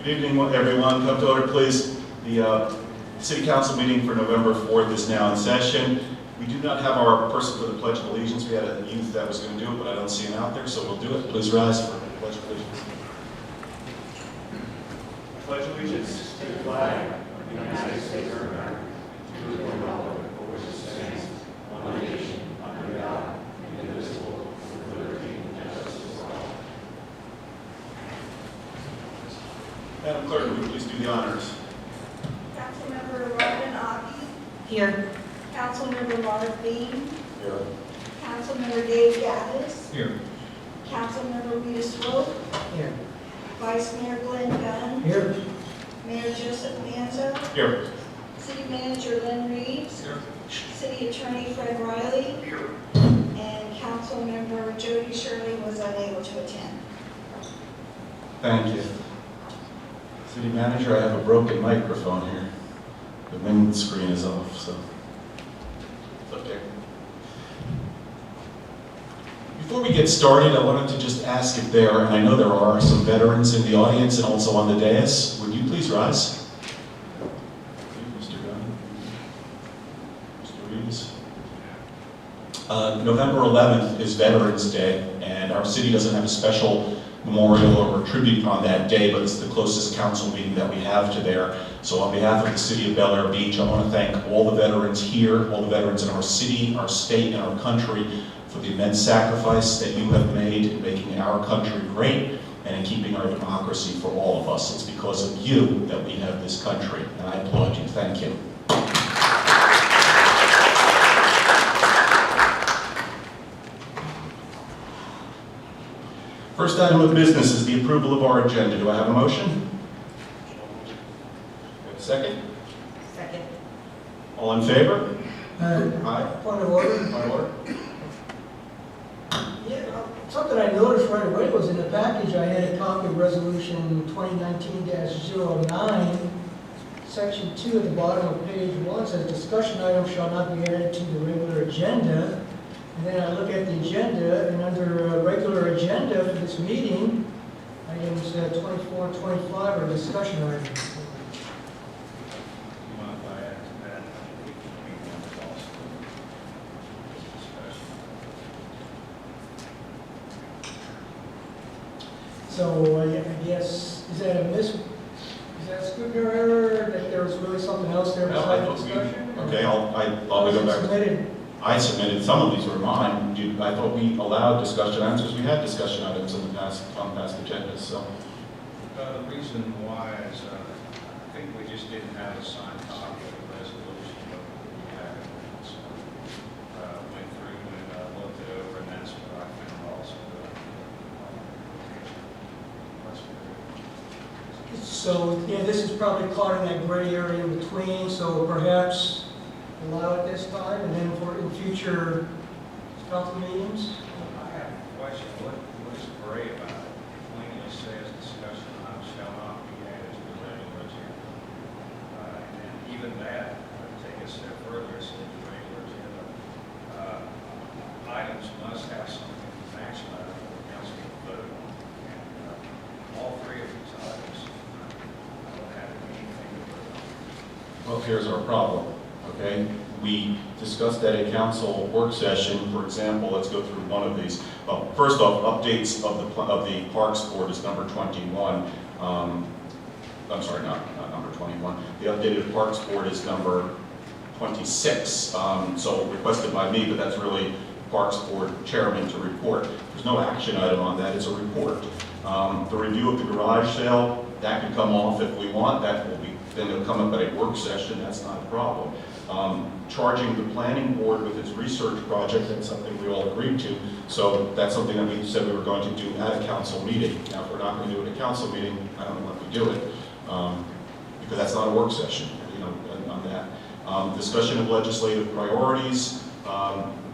Good evening, everyone. Come to order, please. The City Council meeting for November 4th is now in session. We do not have our person for the Pledge of Allegiance. We had a youth that was going to do it, but I don't see him out there, so we'll do it. Please rise for the Pledge of Allegiance. I pledge allegiance to the flag of the United States of America, to the republic for which it stands, one nation, under God, indivisible, with liberty and justice for all. Madam Clerk, will you please do the honors? Councilmember Robin Aki. Here. Councilmember Mark Bean. Here. Councilmember Dave Gaddis. Here. Councilmember Rita Swope. Here. Vice Mayor Glenn Gunn. Here. Mayor Joseph Manzo. Here. City Manager Lynn Reeves. Here. City Attorney Fred Riley. Here. And Councilmember Jody Shirley was unable to attend. Thank you. City Manager, I have a broken microphone here. The main screen is off, so it's okay. Before we get started, I wanted to just ask if there, and I know there are some veterans in the audience and also on the dais, would you please rise? Mr. Gunn, Mr. Reeves. November 11th is Veterans Day, and our city doesn't have a special memorial or tribute on that day, but it's the closest council meeting that we have to there. So on behalf of the city of Bel Air Beach, I want to thank all the veterans here, all the veterans in our city, our state, and our country for the immense sacrifice that you have made in making our country great and in keeping our democracy for all of us. It's because of you that we have this country, and I applaud you. Thank you. First item of business is the approval of our agenda. Do I have a motion? Second? Second. All in favor? Aye. Point of order. Point of order. Yeah, something I noticed right away was in the package, I had a copy of Resolution 2019-09, Section 2 at the bottom of page 1 says, discussion items shall not be added to the regular agenda. And then I look at the agenda, and under regular agenda for this meeting, items 24 and 25 are discussion items. So I guess, is that a Scrivener error, that there was really something else there Well, besides I thought discussion? Okay, I'll go back. Submitted. I submitted, some of these were mine. I thought we allowed discussion items because we had discussion items in the past, on past agendas, so. The reason why is, I think we just didn't have a signed copy of the resolution, but we had it. So, went through and looked it over, and that's what I found also. So, yeah, this is probably caught in that gray area in between, so perhaps allow it this time, and then for in future council meetings? I have a question. What is gray about it? Plainly says discussion items shall not be added to the regular agenda. And then even that, take a step further, it says the regular agenda items must have something to match that for the council to vote on. And all three of these items don't have anything to vote on. Well, here's our problem, okay? We discussed at a council work session, for example, let's go through one of these. Well, first off, updates of the Parks Board is number 21. I'm sorry, not number 21. The updated Parks Board is number 26. So requested by me, but that's really Parks Board Chairman to report. There's no action item on that, it's a report. The review of the garage sale, that can come off if we want, that will be, then it'll come up at a work session, that's not a problem. Charging the planning board with its research project, that's something we all agreed to, so that's something that we said we were going to do at a council meeting. Now, if we're not going to do it at a council meeting, I don't know if we do it, because that's not a work session, you know, on that. Discussion of legislative priorities,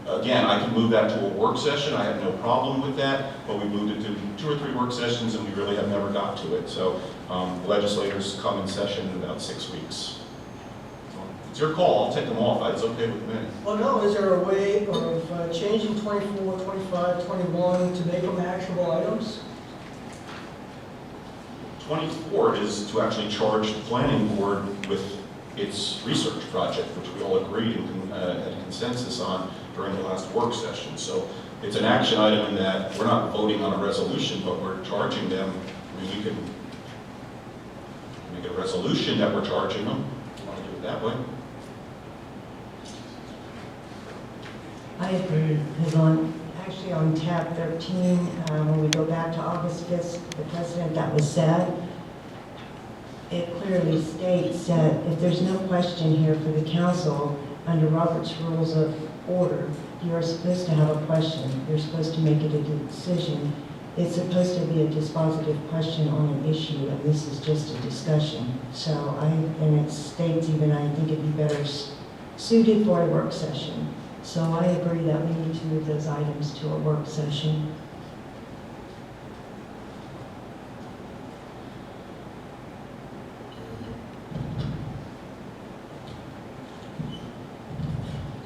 again, I can move that to a work session, I have no problem with that, but we moved it to 2 or 3 work sessions and we really have never got to it. So legislators come in session in about 6 weeks. It's your call, I'll take them off, it's okay with me. Well, no, is there a way of changing 24, 25, 21 to make them actionable items? 24 is to actually charge the planning board with its research project, which we all agreed and had consensus on during the last work session. So it's an action item in that we're not voting on a resolution, but we're charging them. I mean, we could make a resolution that we're charging them, if you want to do it that way. I agree, because actually on tab 13, when we go back to August 5th, the precedent that was set, it clearly states that if there's no question here for the council, under Robert's Rules of Order, you are supposed to have a question. You're supposed to make it a decision. It's supposed to be a dispositive question on an issue, and this is just a discussion. So and it states even, I think it'd be better suited for a work session. So I agree that we need to move those items to a work session.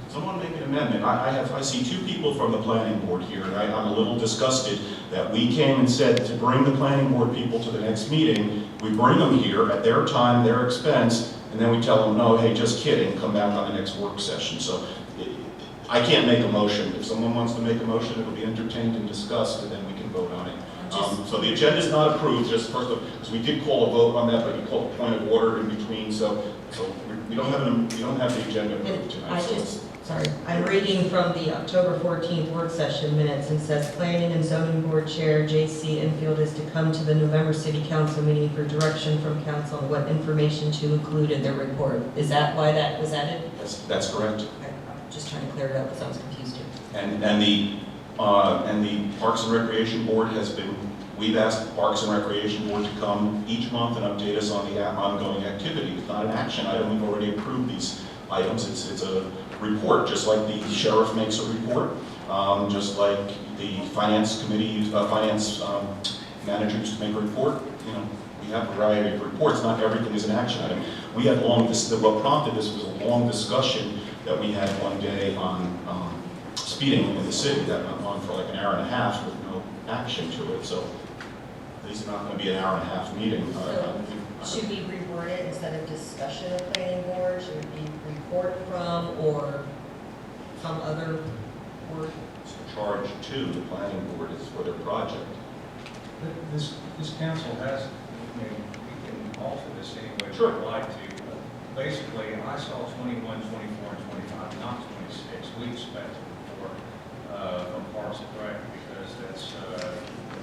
Someone make an amendment. I see two people from the planning board here, and I'm a little disgusted that we came and said to bring the planning board people to the next meeting. We bring them here at their time, their expense, and then we tell them, no, hey, just kidding, come back on the next work session. So I can't make a motion. If someone wants to make a motion, it'll be entertained and discussed, and then we can vote on it. So the agenda is not approved, just first of, because we did call a vote on that, but you called a point of order in between, so we don't have the agenda approved tonight. I'm reading from the October 14th work session minutes, and says Planning and Zoning Board Chair J.C. Enfield is to come to the November City Council meeting for direction from council on what information to include in their report. Is that why that was added? That's correct. I'm just trying to clear it up because I was confused here. And the Parks and Recreation Board we've asked the Parks and Recreation Board to come each month and update us on the ongoing activity. It's not an action item. We've already approved these items. It's a report, just like the sheriff makes a report, just like the finance committee, finance manager used to make a report. You know, we have a variety of reports. Not everything is an action item. We had what prompted this was a long discussion that we had one day on speeding in the city that went on for like an hour and a half with no action to it. So these are not going to be an hour and a half meeting. Should we reword it instead of discussion of planning board? Should it be report from or some other word? Charge to the planning board is for their project. This council has, I mean, we can alter this any way Sure. we'd like to. But basically, I saw 21, 24, and 25, not 26. We expected more from Parks and Rec because that's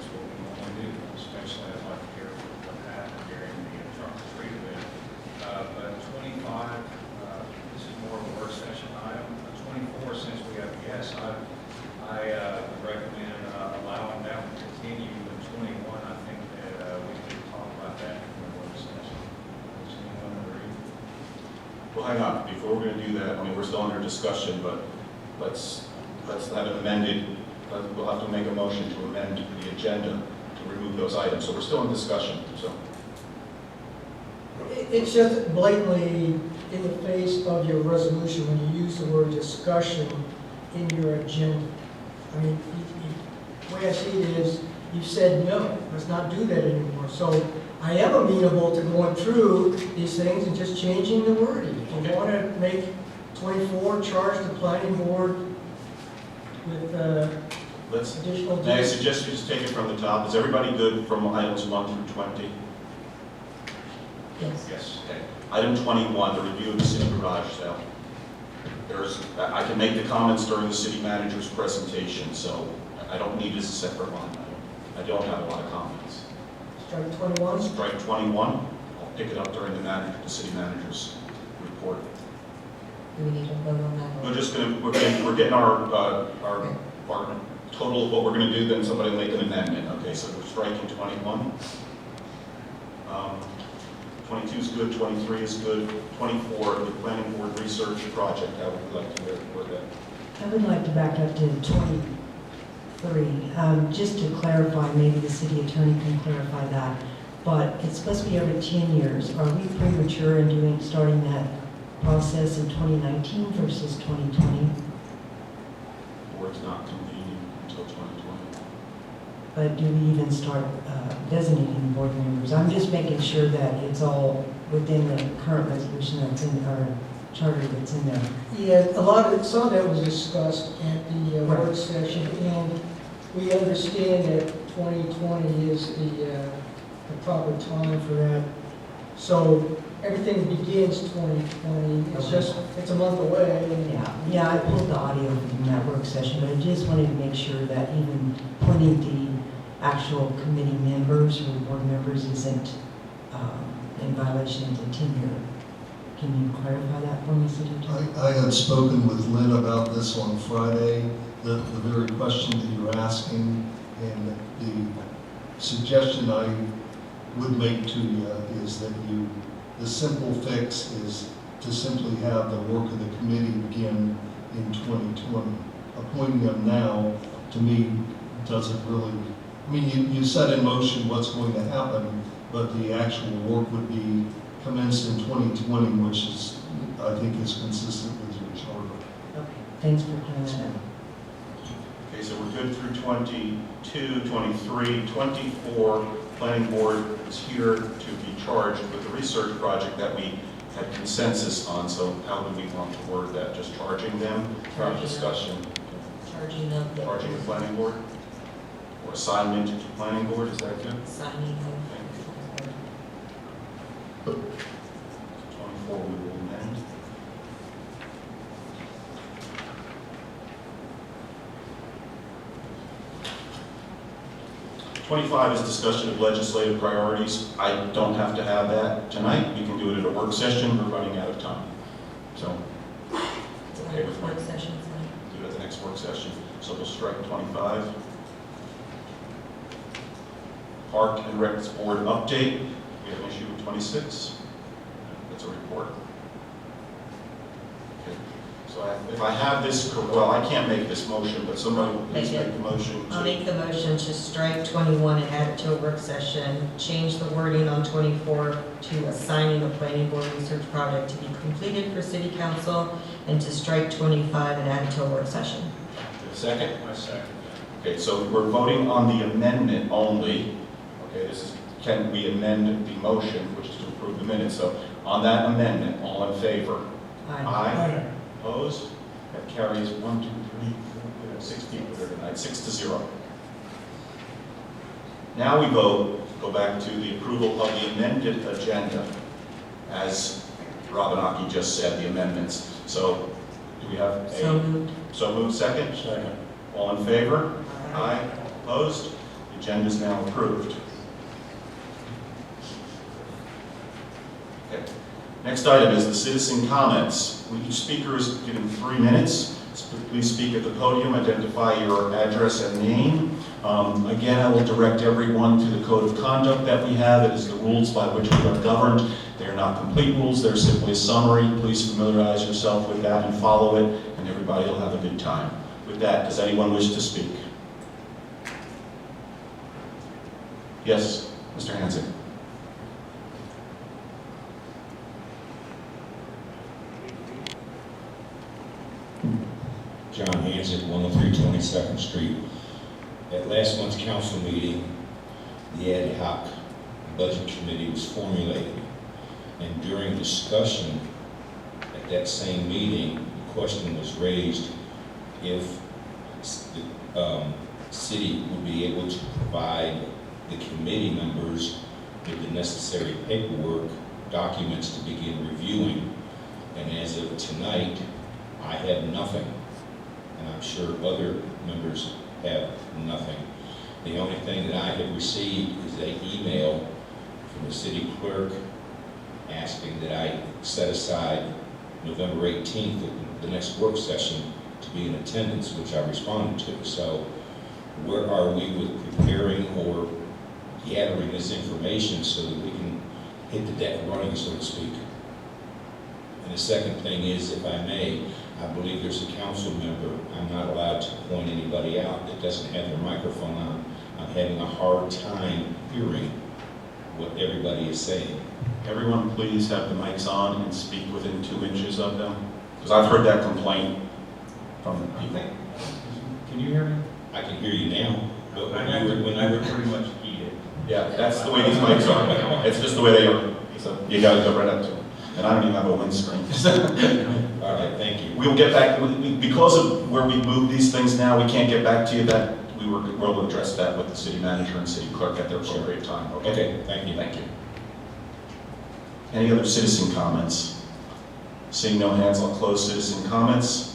what we normally do, especially I'd like to hear what happened during the trunk or treat event. But 25, this is more of a work session item. 24, since we have guests, I would recommend allowing that one to continue. But 21, I think that we could talk about that in the work session. Does anyone agree? Well, hang on, before we're going to do that, I mean, we're still under discussion, but let's have it amended. We'll have to make a motion to amend the agenda to remove those items. So we're still in discussion, so. It's just blatantly in the face of your resolution when you use the word discussion in your agenda. I mean, the way I see it is, you said no, let's not do that anymore. So I am amenable to going through these things and just changing the wording. If you want to make 24, charge the planning board with additional May I duties. suggest you just take it from the top? Is everybody good from items 1 through 20? Yes. Yes. Okay. Item 21, the review of the city garage sale. I can make the comments during the city manager's presentation, so I don't need it as a separate line item. I don't have a lot of comments. Strike 21. Strike 21, I'll pick it up during the city manager's report. Do we need to vote on that? We're getting our total of what we're gonna do, then somebody will make an amendment. Okay, so we're striking 21. 22 is good, 23 is good, 24, the planning board research project, how would you like to word that? I would like to back up to 23, just to clarify, maybe the city attorney can clarify that, but it's supposed to be every 10 years. Are we premature in starting that process in 2019 versus 2020? Board's not convening until 2020. but do we even start designating board members? I'm just making sure that it's all within the current resolution that's in our charter that's in there. Yeah, some of that was discussed at the work Right. session, and we understand that 2020 is the proper time for that. So everything begins 2020, it's a month away. and- Yeah, I pulled the audio from that work session, but I just wanted to make sure that even appointing the actual committee members or board members isn't in violation of the tenure. Can you clarify that for me, City Attorney? I had spoken with Lynn about this on Friday, the very question that you're asking, and the suggestion I would make to you is that the simple fix is to simply have the work of the committee begin in 2020. Appointing them now, to me, doesn't really, I mean, you set in motion what's going to happen, but the actual work would be commenced in 2020, which is, I think, is consistent with your charter. Okay, thanks for clearing that up. Okay, so we're good through 22, 23, 24. Planning board is here to be charged with the research project that we had consensus on. So how do we want to word that? Just charging them, Charging them. discussion, Charging of the. charging the planning board? Or assignment to planning board, is that good? Signing of. 24 we will amend. Twenty-five is discussion of legislative priorities. I don't have to have that tonight. We can do it at a work session. We're running out of time. So, okay with Work me? session, Do it at the next work session. So we'll strike 25. Park and Recs Board update. We have an issue with 26. That's a report. Okay. So if I have this, well, I can't make this motion, but somebody will please Make it. make the motion I'll to. make the motion to strike 21 and add it to a work session, change the wording on 24 to assigning a planning board research project to be completed for city council, and to strike 25 and add it to a work session. Second? My second. Okay, so we're voting on the amendment only. Okay, this is, can we amend the motion, which is to approve the minutes? So on that amendment, all in favor? Aye. Opposed? That carries 1, 2, 3, 4, we have 6 people here tonight, 6-0. Now we vote, go back to the approval of the amended agenda, as Robinaki just said, the amendments. So do we have a? So moved. So moved, second? Second. All in favor? Aye. Opposed? The agenda is now approved. Okay. Next item is the citizen comments. Each speaker is given 3 minutes. Please speak at the podium, identify your address and name. Again, I will direct everyone to the code of conduct that we have. It is the rules by which we are governed. They are not complete rules, they're simply a summary. Please familiarize yourself with that and follow it, and everybody will have a good time. With that, does anyone wish to speak? Yes, Mr. Hanson. John Hanson, 103 22nd Street. At last month's council meeting, the ad hoc budget committee was formulated. And during discussion at that same meeting, the question was raised if the city would be able to provide the committee members with the necessary paperwork, documents to begin reviewing. And as of tonight, I have nothing. And I'm sure other members have nothing. The only thing that I have received is an email from the city clerk asking that I set aside November 18th, the next work session, to be in attendance, which I responded to. So where are we with preparing or gathering this information so that we can hit the deck running, so to speak? And the second thing is, if I may, I believe there's a council member, I'm not allowed to point anybody out, that doesn't have their microphone on. I'm having a hard time hearing what everybody is saying. Everyone please have the mics on and speak within 2 inches of them, because I've heard that complaint from people. Can you hear me? I can hear you now. But I when you were, got pretty much keyed it. Yeah, that's the way these mics are. It's just the way they are. So you gotta go right up to them. And I don't even have a windscreen. all right, thank you. We'll get back, because of where we move these things now, we can't get back to you. That, we'll address that with the city manager and city clerk at their appropriate time, okay? Okay, thank you. Thank you. Any other citizen comments? Seeing no hands, I'll close citizen comments.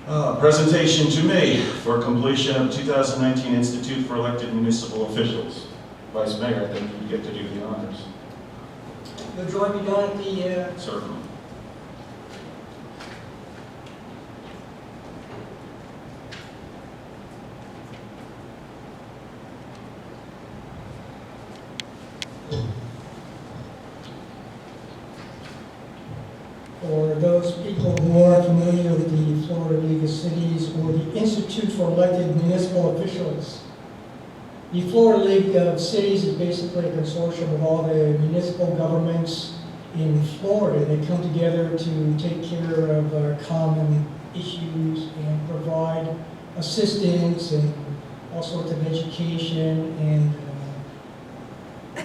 Presentation to me for completion of 2019 Institute for Elected Municipal Officials. Vice Mayor, I think you get to do the honors. You'll join me down at the, Certainly. for those people who aren't familiar with the Florida League of Cities or the Institute for Elected Municipal Officials. The Florida League of Cities is basically a consortium of all the municipal governments in Florida. They come together to take care of common issues and provide assistance and all sorts of education and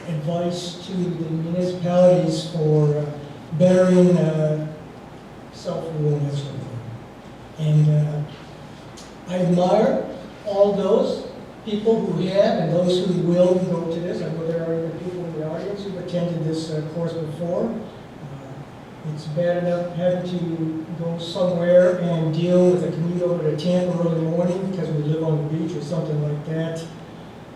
advice to the municipalities for bettering self-rule and that sort of thing. And I admire all those people who have and those who will go to this. I know there are even people in the audience who've attended this course before. It's bad enough having to go somewhere and deal with a commute over to Tampa early morning because we live on the beach or something like that.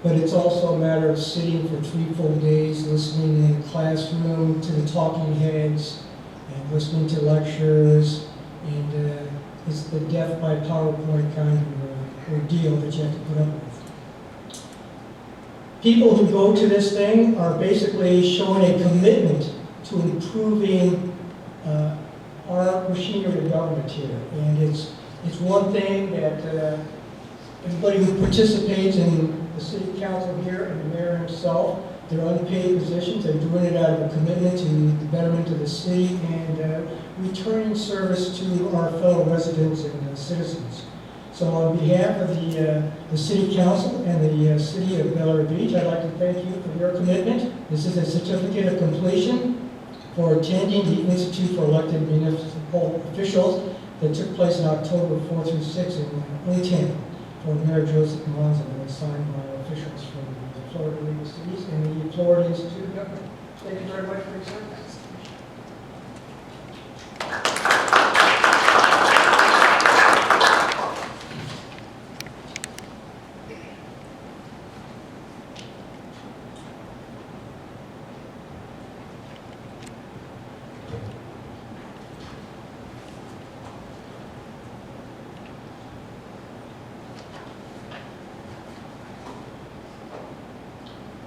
But it's also a matter of sitting for 3 full days, listening in the classroom to the talking heads and listening to lectures. And it's the death by PowerPoint kind of ordeal that you have to put up with. People who go to this thing are basically showing a commitment to improving our machinery of government here. And it's one thing that everybody who participates in the city council here and the mayor himself, they're unpaid positions, they're doing it out of a commitment to the betterment of the city and returning service to our fellow residents and citizens. So on behalf of the city council and the city of Bel Air Beach, I'd like to thank you for your commitment. This is a certificate of completion for attending the Institute for Elected Municipal Officials that took place in October 4 through 6 in Tampa for Mayor Joseph Monza, and was signed by officials from the Florida League of Cities and the Florida Institute of Government. Thank you very much for your service.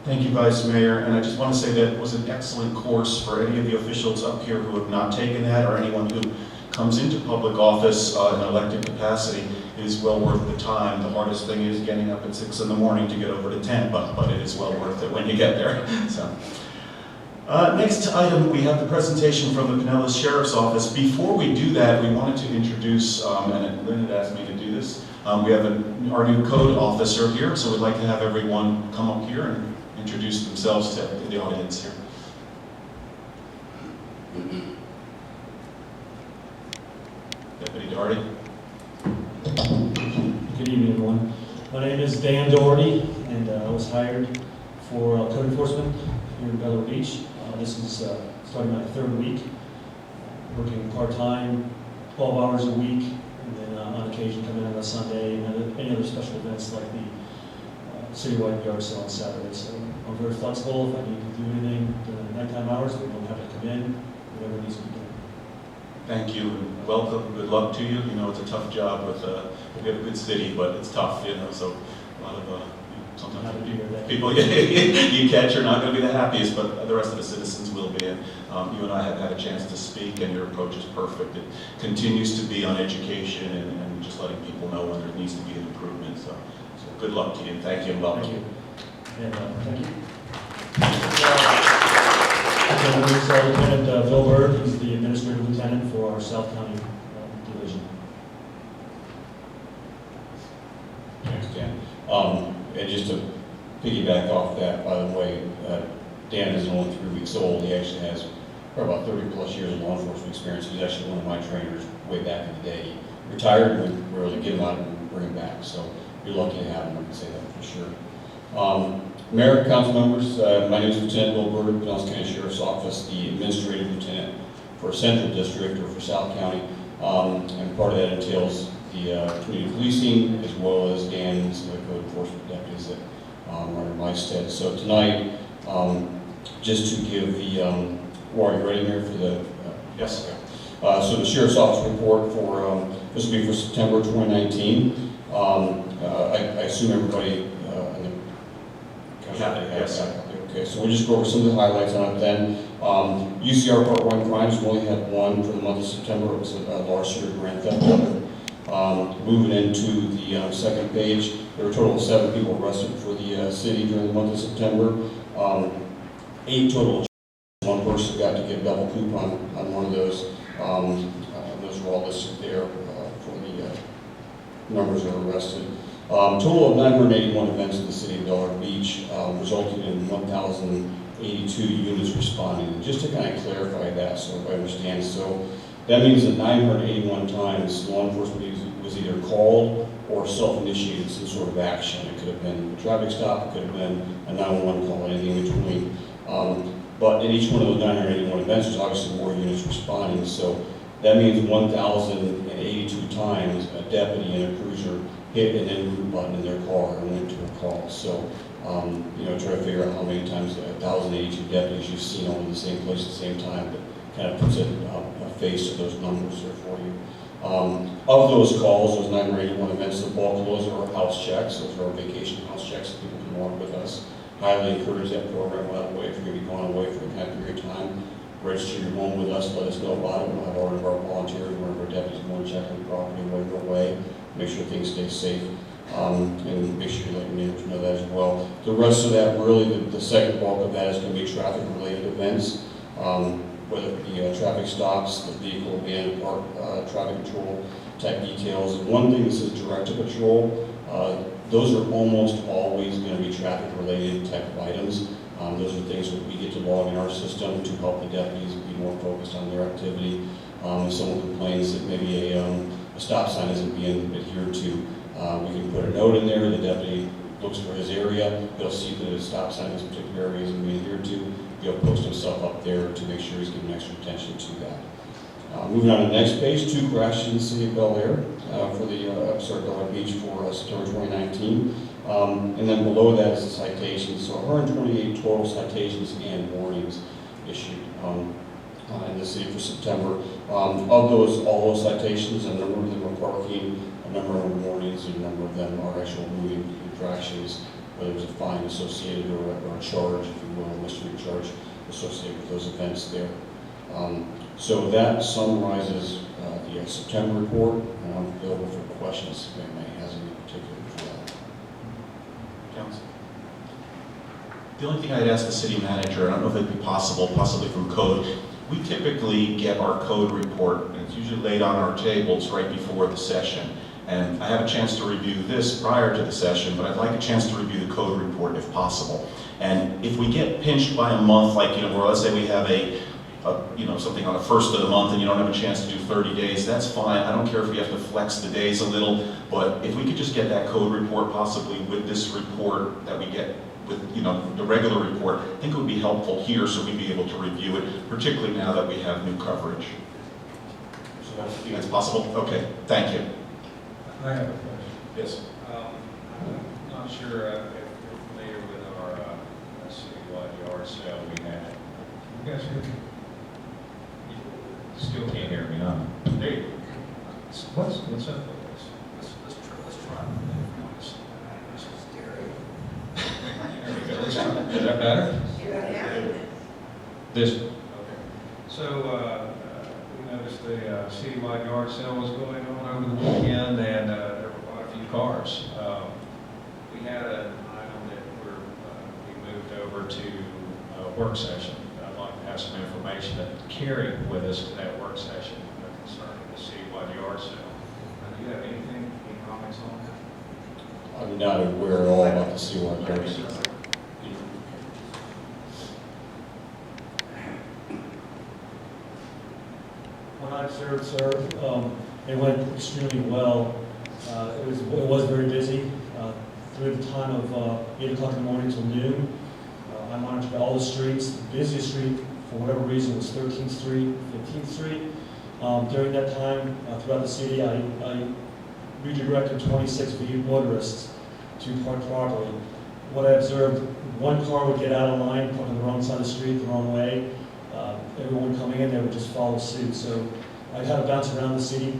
Thank you, Vice Mayor, and I just want to say that it was an excellent course for any of the officials up here who have not taken that, or anyone who comes into public office in an elected capacity. It is well worth the time. The hardest thing is getting up at 6 in the morning to get over to 10, but it is well worth it when you get there. So, next item, we have the presentation from the Pinellas Sheriff's Office. Before we do that, we wanted to introduce, and Lynn had asked me to do this, we have our new code officer here, so we'd like to have everyone come up here and introduce themselves to the audience here. Deputy Doherty. Good evening, everyone. My name is Dan Doherty, and I was hired for code enforcement here in Bel Air Beach. This is starting my 3rd week, working part-time, 12 hours a week, and then on occasion come in on a Sunday and any other special events like the citywide yard sale on Saturday. So I'm very flexible. If I need to do anything during the nighttime hours, we don't have to come in, whatever needs to be done. Thank you, and welcome, good luck to you. You know, it's a tough job with, we have a good city, but it's tough, you know, so a lot of, sometimes people you catch are not going to be the happiest, but the rest of the citizens will be. And you and I have had a chance to speak, and your approach is perfect. It continues to be on education and just letting people know when there needs to be an improvement. So good luck to you, and thank you, and welcome. Thank you. And thank you. Lieutenant Phil Bird, who's the administrative lieutenant for our South County division. Thanks, Dan. And just to piggyback off that, by the way, Dan is only 3 weeks old. He actually has probably about 30-plus years of law enforcement experience. He was actually one of my trainers way back in the day. He retired, and we were able to get him out and bring him back. So you're lucky to have him, I can say that for sure. Mayor, council members, my name is Lieutenant Bill Bird, Pinellas County Sheriff's Office, the Administrative Lieutenant for Central District or for South County. And part of that entails the community policing, as well as Dan and some of the code enforcement deputies that are in my stead. So tonight, just to give the, are you ready, Mayor, for the? Yes. So the Sheriff's Office report for, this will be for September 2019. I assume everybody in the. Yes. Okay, so we'll just go over some of the highlights on it then. UCR Part 1 crimes, we only had one for the month of September. It was a larceny or grand theft auto. Moving into the second page, there were a total of 7 people arrested for the city during the month of September. 8 total. One person got to get double coupon on one of those. Those are all listed there for the numbers that were arrested. Total of 981 events in the city of Delaware Beach, resulting in 1,082 units responding. And just to kind of clarify that so everybody understands, so that means that 981 times law enforcement was either called or self-initiated some sort of action. It could have been a traffic stop, it could have been a 911 call, anything in between. But in each one of those 981 events, there's obviously more units responding. So that means 1,082 times a deputy in a cruiser hit an en route button in their car and went to a call. So, try to figure out how many times 1,082 deputies you've seen all in the same place at the same time, but kind of puts a face to those numbers there for you. Of those calls, those 981 events, the bulk of those are house checks. Those are our vacation house checks that people can walk with us. Highly encourage that program, by the way. If you're going to be going away for a period of time, register your home with us, let us know about it. We'll have all of our volunteers, one of our deputies going to check on the property while you're away, make sure things stay safe, and make sure you let your neighbors know that as well. The rest of that, really, the second bulk of that is going to be traffic-related events, whether it be traffic stops, the vehicle being park, traffic control type details. And one thing that says directed patrol, those are almost always going to be traffic-related type of items. Those are things that we get to log in our system to help the deputies be more focused on their activity. If someone complains that maybe a stop sign isn't being adhered to, we can put a note in there. The deputy looks for his area. He'll see that a stop sign in this particular area isn't being adhered to. He'll post himself up there to make sure he's giving extra attention to that. Moving on to the next page, 2 crashes in the city of Bel Air for the Delaware Beach for September 2019. And then below that is the citations. So 128 total citations and warnings issued in the city for September. Of those, all those citations, a number of them are parking, a number of them are warnings, and a number of them are actual moving infractions, whether it was a fine associated or a charge, if you will, a mystery charge associated with those events there. So that summarizes the September report, and I'm available for questions if anybody has any particular for that. Council. The only thing I'd ask the city manager, I don't know if it'd be possible, possibly from code, we typically get our code report, and it's usually laid on our tables right before the session. And I have a chance to review this prior to the session, but I'd like a chance to review the code report if possible. And if we get pinched by a month, like, where let's say we have something on the first of the month and you don't have a chance to do 30 days, that's fine. I don't care if we have to flex the days a little, but if we could just get that code report possibly with this report that we get with, the regular report, I think it would be helpful here so we'd be able to review it, particularly now that we have new coverage. So you think that's possible? Okay, thank you. I have a question. Yes. I'm not sure if you're familiar with our citywide yard sale we had. You guys hear me? You still can't hear me, huh? There you go. What's up with this? Let's try. This is scary. There we go. Let's try. Is that better? This. Okay. So we noticed the citywide yard sale was going on over the weekend, and there were quite a few cars. We had an item that we moved over to a work session. I'd like to have some information that carried with us to that work session concerning the citywide yard sale. Do you have any comments on that? I'm not aware at all about the seawall cars. When I served, sir, it went extremely well. It was very busy. Through the time of 8 o'clock in the morning till noon, I monitored all the streets. The busiest street, for whatever reason, was 13th Street, 15th Street. During that time, throughout the city, I redirected 26 motorists to park properly. What I observed, one car would get out of line, park on the wrong side of the street, the wrong way. Everyone coming in there would just follow suit. So I had to bounce around the city,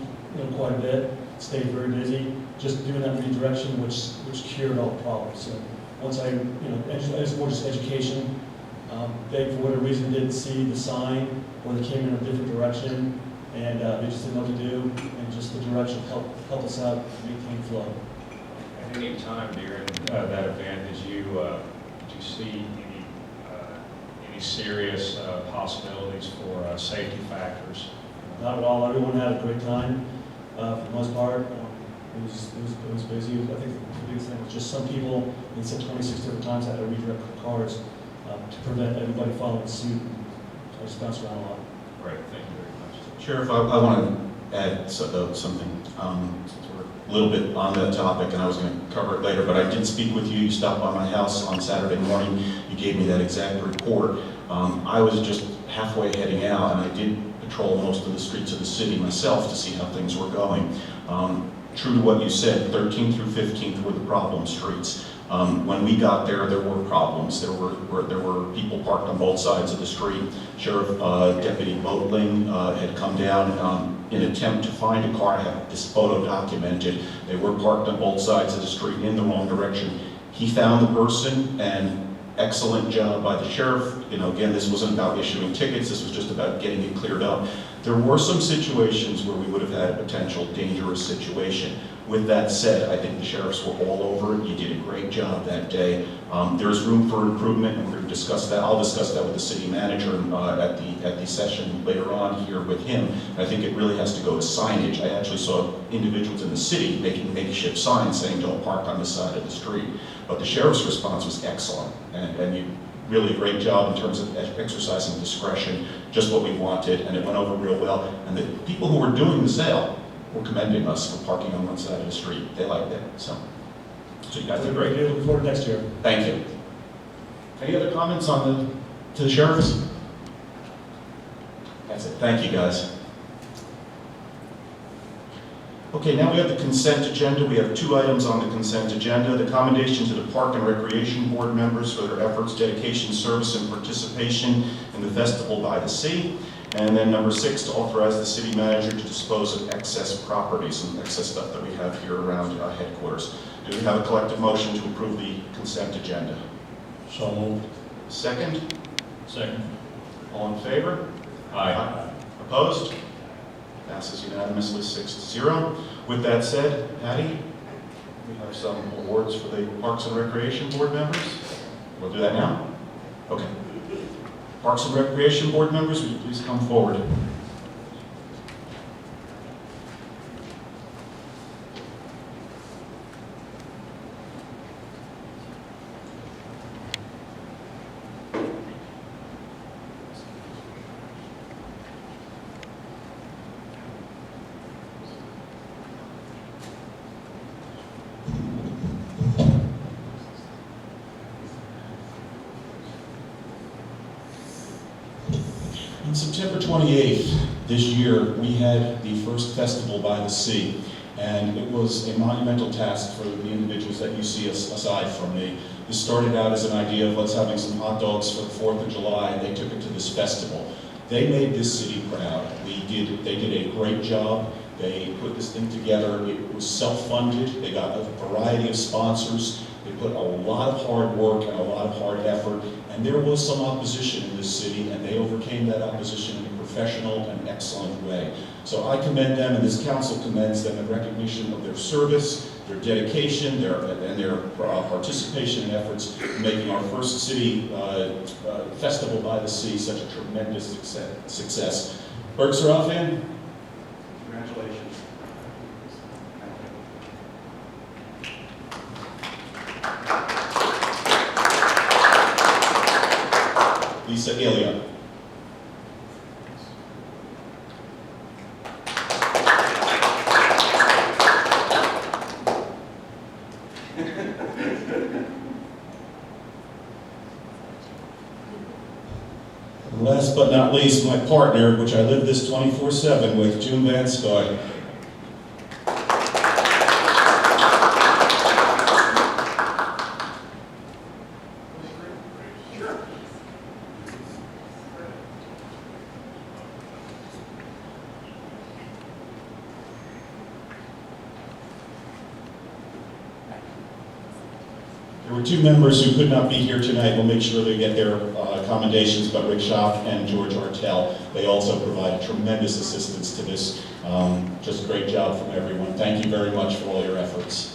quite a bit, stayed very busy, just doing that redirection, which cured all the problems. So once it was more just education. They, for whatever reason, didn't see the sign, or they came in a different direction, and they just didn't know what to do, and just the direction helped us out, maintain flow. At any time during that event, did you see any serious possibilities for safety factors? Not at all. Everyone had a great time, for the most part. It was busy. I think the biggest thing was just some people, they said 26 different times, had to redirect their cars to prevent everybody following suit. So I just bounced around a lot. Great, thank you very much. Sheriff, I want to add something, since we're a little bit on that topic, and I was going to cover it later, but I did speak with you. You stopped by my house on Saturday morning. You gave me that exact report. I was just halfway heading out, and I did patrol most of the streets of the city myself to see how things were going. True to what you said, 13th through 15th were the problem streets. When we got there were problems. There were people parked on both sides of the street. Sheriff Deputy Boatling had come down in an attempt to find a car. I have this photo documented. They were parked on both sides of the street in the wrong direction. He found the person, and excellent job by the sheriff. Again, this wasn't about issuing tickets. This was just about getting it cleared up. There were some situations where we would have had a potential dangerous situation. With that said, I think the sheriffs were all over it. You did a great job that day. There's room for improvement, and we're going to discuss that. I'll discuss that with the city manager at the session later on here with him. I think it really has to go to signage. I actually saw individuals in the city making makeshift signs saying don't park on this side of the street. But the sheriff's response was excellent, and you really a great job in terms of exercising discretion, just what we wanted, and it went over real well. And the people who were doing the sale were commending us for parking on one side of the street. They liked it, so you guys did great. Looking forward to next year. Thank you. Any other comments to the sheriffs? That's it. Thank you, guys. Okay, now we have the consent agenda. We have 2 items on the consent agenda. The commendation to the Park and Recreation Board members for their efforts, dedication, service, and participation in the Festival by the Sea. And then number 6, to authorize the city manager to dispose of excess property, some excess stuff that we have here around our headquarters. Do we have a collective motion to approve the consent agenda? So moved. Second? Second. All in favor? Aye. Opposed? Passes unanimously 6-0. With that said, Patty, we have some awards for the Parks and Recreation Board members. We'll do that now? Okay. Parks and Recreation Board members, would you please come forward? On September 28th this year, we had the first Festival by the Sea, and it was a monumental task for the individuals that you see aside from me. This started out as an idea of let's having some hot dogs for the 4th of July, and they took it to this festival. They made this city proud. They did a great job. They put this thing together. It was self-funded. They got a variety of sponsors. They put a lot of hard work and a lot of hard effort, and there was some opposition in this city, and they overcame that opposition in a professional and excellent way. So I commend them, and this council commends them in recognition of their service, their dedication, their participation and efforts in making our first city festival by the sea such a tremendous success. Berg Serafian, congratulations. Lisa Ilia. And last but not least, my partner, which I live this 24/7 with, June Van Scott. There were two members who could not be here tonight. We'll make sure they get their accommodations, but Rick Schaaf and George Artell, they also provided tremendous assistance to this. Just a great job from everyone. Thank you very much for all your efforts.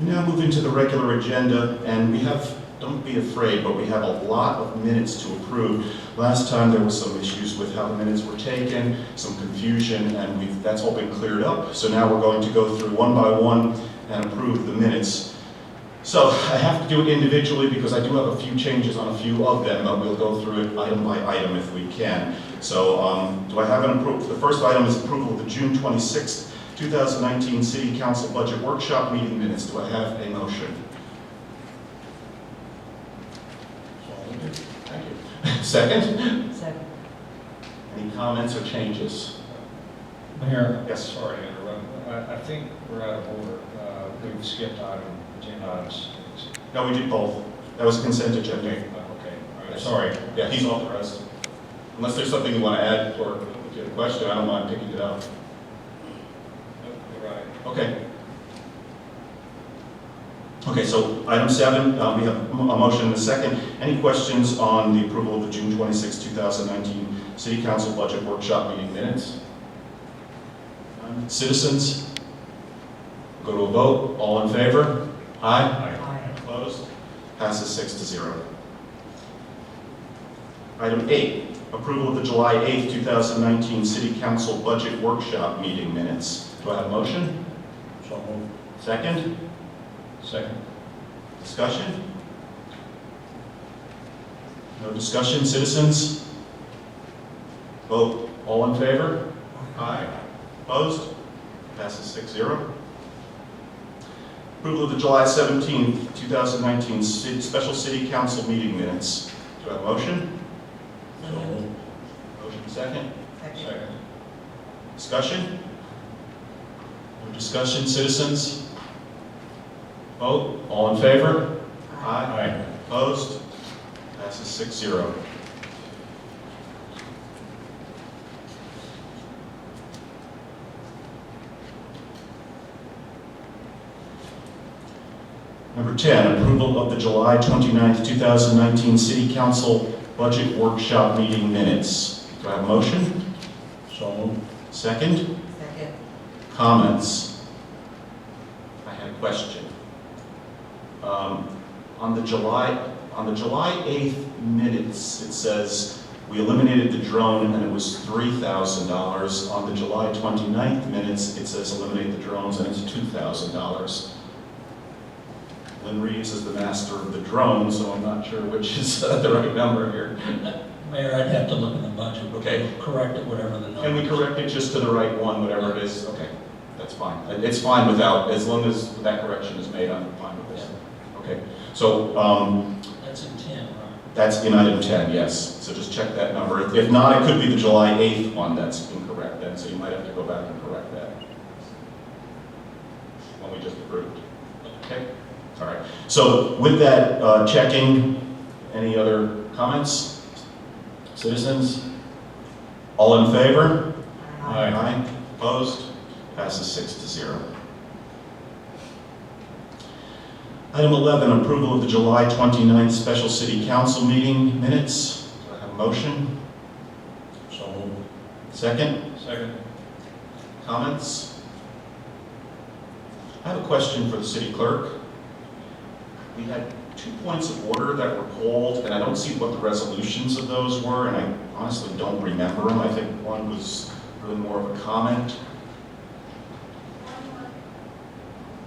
We now move into the regular agenda, and we have, don't be afraid, but we have a lot of minutes to approve. Last time there were some issues with how the minutes were taken, some confusion, and that's all been cleared up. So now we're going to go through one by one and approve the minutes. So I have to do it individually because I do have a few changes on a few of them, but we'll go through it item by item if we can. So do I have an approval? The first item is approval of the June 26th, 2019 City Council Budget Workshop meeting minutes. Do I have a motion? Thank you. Second? Second. Any comments or changes? Mayor? Yes. Sorry to interrupt. I think we're out of order. We've skipped agenda items. No, we did both. That was a consent agenda. Okay, all right, sorry. Yeah, he's authorized. Unless there's something you want to add or if you have a question, I don't mind picking it up. You're right. Okay. Okay, so item 7, we have a motion and a second. Any questions on the approval of the June 26, 2019 City Council Budget Workshop meeting minutes? None. Citizens? Go to a vote. All in favor? Aye. Aye. Opposed? Passes 6-0. Item 8, approval of the July 8, 2019 City Council Budget Workshop meeting minutes. Do I have a motion? So moved. Second? Second. Discussion? No discussion, citizens? Vote. All in favor? Aye. Opposed? Passes 6-0. Approval of the July 17, 2019 Special City Council meeting minutes. Do I have a motion? So moved. Motion second. Second. Discussion? No discussion, citizens? Vote. All in favor? Aye. Opposed? Passes 6-0. Number 10, approval of the July 29th, 2019 City Council Budget Workshop meeting minutes. Do I have a motion? So moved. Second? Second. Comments? I had a question. On the July 8th minutes, it says we eliminated the drone and it was $3,000. On the July 29th minutes, it says eliminate the drones and it's $2,000. Lynn Reeves is the master of the drone, so I'm not sure which is the right number here. Mayor, I'd have to look in the budget. Okay. Correct it, whatever the number Can we is. correct it just to the right one, whatever it is? Okay, that's fine. It's fine without, as long as that correction is made, I'm fine with this. Okay, so That's in 10, right? that's in item 10, yes. So just check that number. If not, it could be the July 8th one that's incorrect then, so you might have to go back and correct that. One we just approved. Okay, all right. So with that checking, any other comments? Citizens? All in favor? Aye. Opposed? Passes 6-0. Item 11, approval of the July 29th Special City Council meeting minutes. Do I have a motion? So moved. Second? Second. Comments? I have a question for the city clerk. We had 2 points of order that were called, and I don't see what the resolutions of those were, and I honestly don't remember them. I think one was really more of a comment.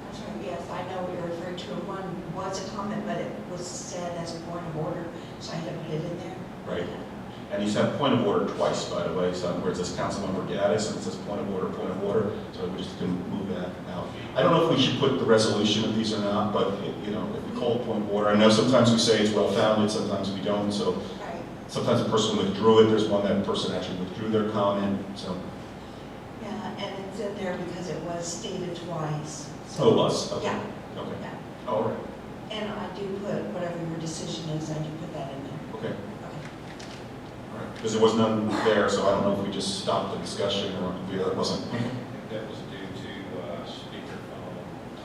That's right, yes, I know what you're referring to. One was a comment, but it was said as a point of order, so I had to put it in there. Right. And he's had point of order twice, by the way, so where it says Councilmember Gaddis, and it says point of order, so we just can move that out. I don't know if we should put the resolution of these or not, but, you know, if we call it point of order, I know sometimes we say it's well-founded, sometimes we don't, so Right, sometimes a person withdrew it, there's one that person actually withdrew their comment, so. yeah, and it's in there because it was stated twice. Oh, it was? Okay. Yeah, Okay, yeah. all right, And I do put, whatever your decision is, I do put that in there. okay, Okay. all right. Because there was none there, so I don't know if we just stopped the discussion or if it wasn't. I think that was due to speakerphone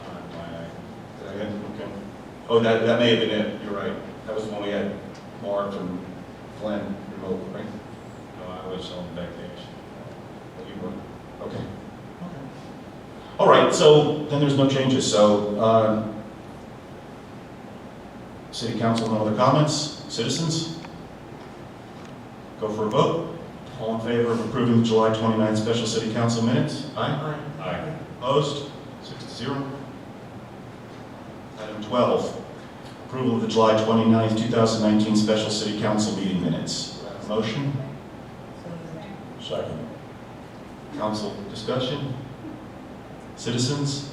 time lag. Is that it? Okay. Oh, that may have been it, you're right. That was when we had Mark and Glenn remote, right? No, I was on vacation. That you were, okay. All right, so then there's no changes, so, City Council, no other comments? Citizens? Go for a vote. All in favor of approving the July 29th special City Council minutes? Aye. Aye. Opposed? 6-0. Item 12, approval of the July 29th, 2019 special City Council meeting minutes. Do I have a motion? So moved. Second. Council discussion? Citizens?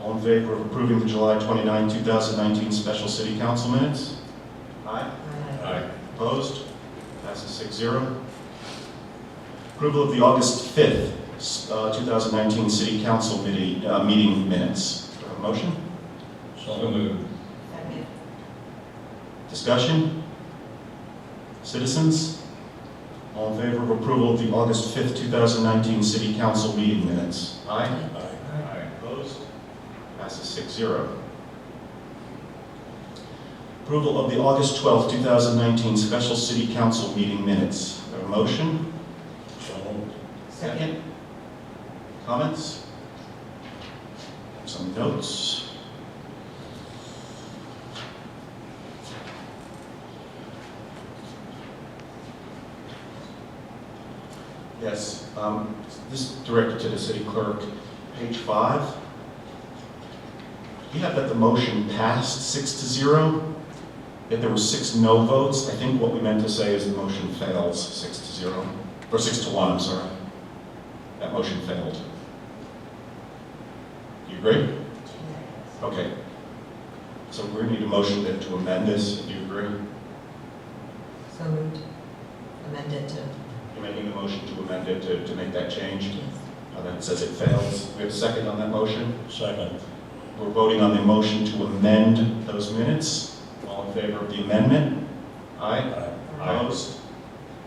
All in favor of approving the July 29, 2019 special City Council minutes? Aye. Aye. Opposed? Passes 6-0. Approval of the August 5th, 2019 City Council meeting minutes. Do I have a motion? So moved. Second. Discussion? Citizens? All in favor of approval of the August 5th, 2019 City Council meeting minutes? Aye. Aye. Opposed? Passes 6-0. Approval of the August 12th, 2019 Special City Council meeting minutes. Do I have a motion? So moved. Second. Comments? Some notes? Yes, this is directed to the city clerk. Page 5. You have that the motion passed 6-0, yet there were 6 no votes. I think what we meant to say is the motion fails 6-0, or 6-1, I'm sorry. That motion failed. Do you agree? Okay. So we need a motion then to amend this, do you agree? So moved. Amend it to, You're making a motion to amend it to make that change? yes. Then it says it fails. We have a second on that motion? Second. We're voting on the motion to amend those minutes. All in favor of the amendment? Aye. Aye. Opposed?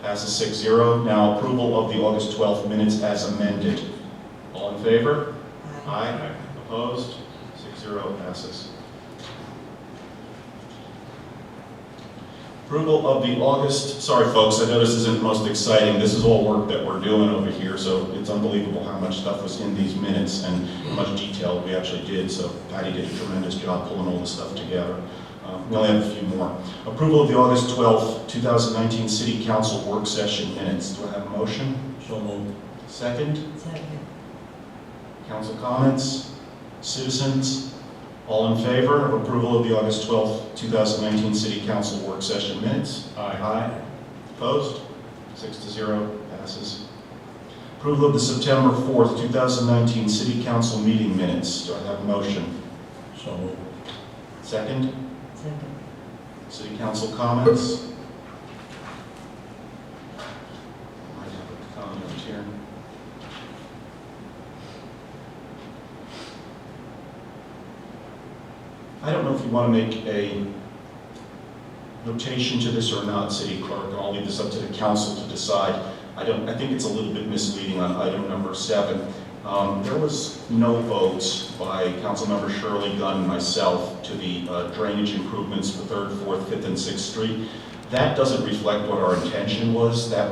Passes 6-0. Now approval of the August 12th minutes as amended. All in favor? Aye. Opposed? 6-0 passes. Approval of the August, sorry folks, I know this isn't most exciting. This is all work that we're doing over here, so it's unbelievable how much stuff was in these minutes and how much detail we actually did. So Patty did a tremendous job pulling all this stuff together. We only have a few more. Approval of the August 12th, 2019 City Council work session minutes. Do I have a motion? So moved. Second? Second. Council comments? Citizens? All in favor of approval of the August 12th, 2019 City Council work session minutes? Aye. Opposed? 6-0 passes. Approval of the September 4th, 2019 City Council meeting minutes. Do I have a motion? So moved. Second? Second. City Council comments? Might have a comment here. I don't know if you want to make a notation to this or not, City Clerk. I'll leave this up to the council to decide. I think it's a little bit misleading on item number 7. There was no votes by Councilmember Shirley Gunn and myself to the drainage improvements for 3rd, 4th, 5th, and 6th Street. That doesn't reflect what our intention was. That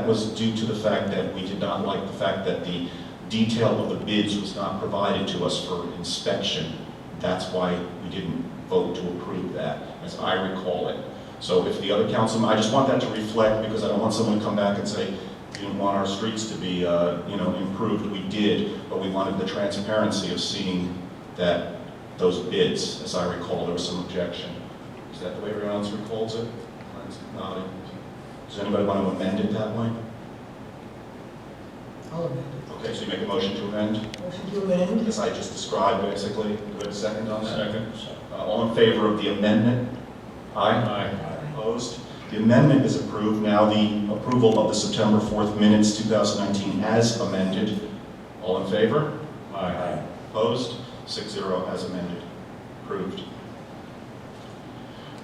was due to the fact that we did not like the fact that the detail of the bids was not provided to us for inspection. That's why we didn't vote to approve that, as I recall it. So if the other councilman, I just want that to reflect, because I don't want someone to come back and say, we didn't want our streets to be, improved. We did, but we wanted the transparency of seeing that those bids, as I recall, there was some objection. Is that the way everyone else recalls it? Nodding. Does anybody want to amend it that way? I'll amend it. Okay, so you make a motion to amend, Motion to amend. as I just described, basically. Do we have a second on that? Second. All in favor of the amendment? Aye. Aye. Opposed? The amendment is approved. Now the approval of the September 4th minutes, 2019, as amended. All in favor? Aye. Opposed? 6-0 as amended. Approved.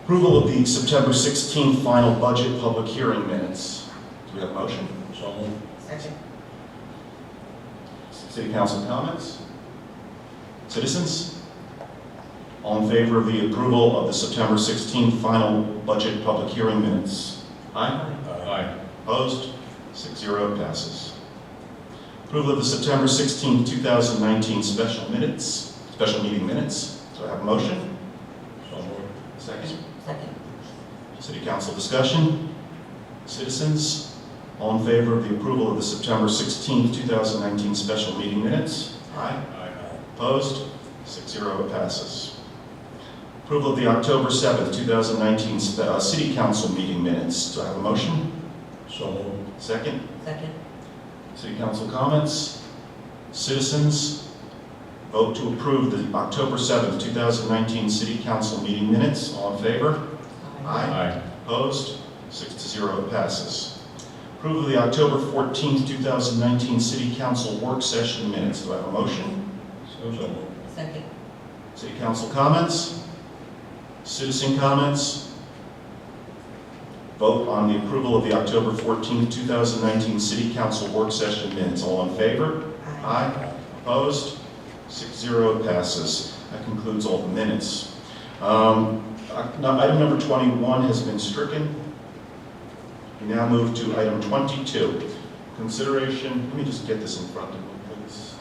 Approval of the September 16th final budget public hearing minutes. Do we have a motion? So moved. Second. City Council comments? Citizens? All in favor of the approval of the September 16th final budget public hearing minutes? Aye. Aye. Opposed? 6-0 passes. Approval of the September 16th, 2019 special meeting minutes. Do I have a motion? So moved. Second. Second. City Council discussion? Citizens? All in favor of the approval of the September 16th, 2019 special meeting minutes? Aye. Aye. Opposed? 6-0, it passes. Approval of the October 7th, 2019 City Council meeting minutes. Do I have a motion? So moved. Second. Second. City Council comments? Citizens? Vote to approve the October 7th, 2019 City Council meeting minutes. All in favor? Aye. Opposed? 6-0, it passes. Approval of the October 14th, 2019 City Council work session minutes. Do I have a motion? So moved. Second. City Council comments? Citizen comments? Vote on the approval of the October 14th, 2019 City Council work session minutes. All in favor? Aye. Opposed? 6-0 passes. That concludes all the minutes. Item number 21 has been stricken. We now move to item 22. Consideration, let me just get this in front of me, please.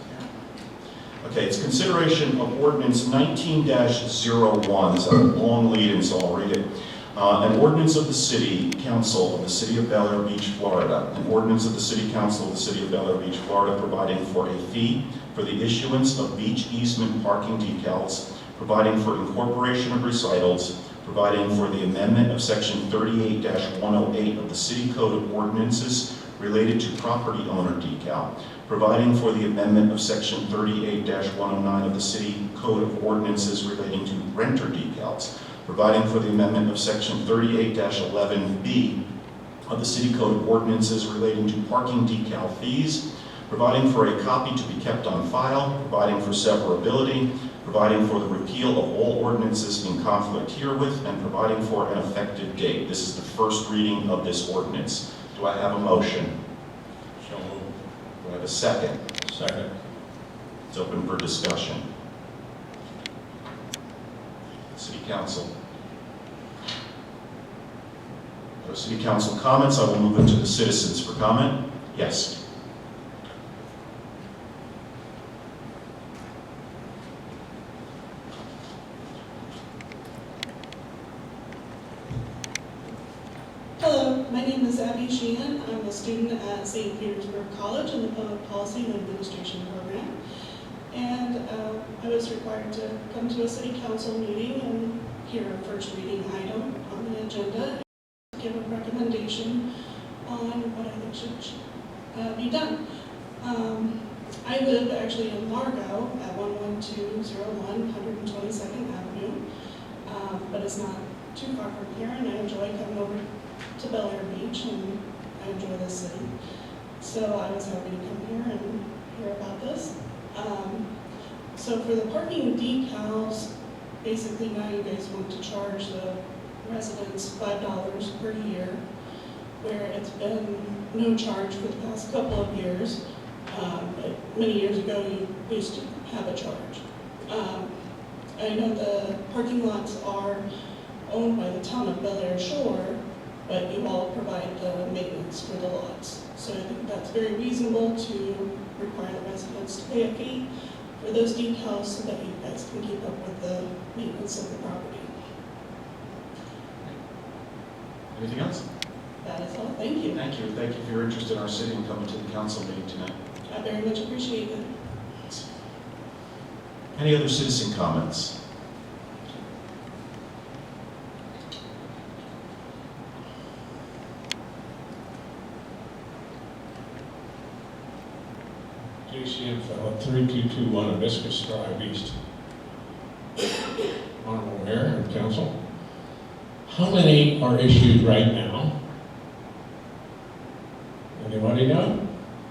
Okay, it's consideration of ordinance 19-01. It's a long lead, and so I'll read it. An ordinance of the City Council of the City of Bel Air Beach, Florida. An ordinance of the City Council of the City of Bel Air Beach, Florida, providing for a fee for the issuance of beach easement parking decals, providing for incorporation of recitals, providing for the amendment of Section 38-108 of the City Code of Ordinances related to property owner decal, providing for the amendment of Section 38-109 of the City Code of Ordinances relating to renter decals, providing for the amendment of Section 38-11B of the City Code of Ordinances relating to parking decal fees, providing for a copy to be kept on file, providing for severability, providing for the repeal of all ordinances in conflict herewith, and providing for an effective date. This is the first reading of this ordinance. Do I have a motion? So moved. Do I have a second? Second. It's open for discussion. City Council. No City Council comments. I will move into the citizens for comment. Yes. Hello, my name is Abby Sheehan. I'm a student at St. Petersburg College in the Public Policy and Administration program. And I was required to come to a city council meeting and hear a first reading item on the agenda and give a recommendation on what I think should be done. I live actually in Largo at 11201 122nd Avenue, but it's not too far from here, and I enjoy coming over to Bel Air Beach, and I enjoy this city. So I was happy to come here and hear about this. So for the parking decals, basically now you guys want to charge the residents $5 per year, where it's been no charge for the past couple of years. But many years ago, you used to have a charge. I know the parking lots are owned by the town of Bel Air Shore, but you all provide the maintenance for the lots. So I think that's very reasonable to require the residents to pay a fee for those decals so that you guys can keep up with the maintenance of the property. Anything else? That is all. Thank you. Thank you. Thank you for your interest in our city and coming to the council meeting tonight. I very much appreciate it. Any other citizen comments? JCM fellow, 3221 Hibiscus Drive East. Honorable Mayor and Council, how many are issued right now? Anybody know?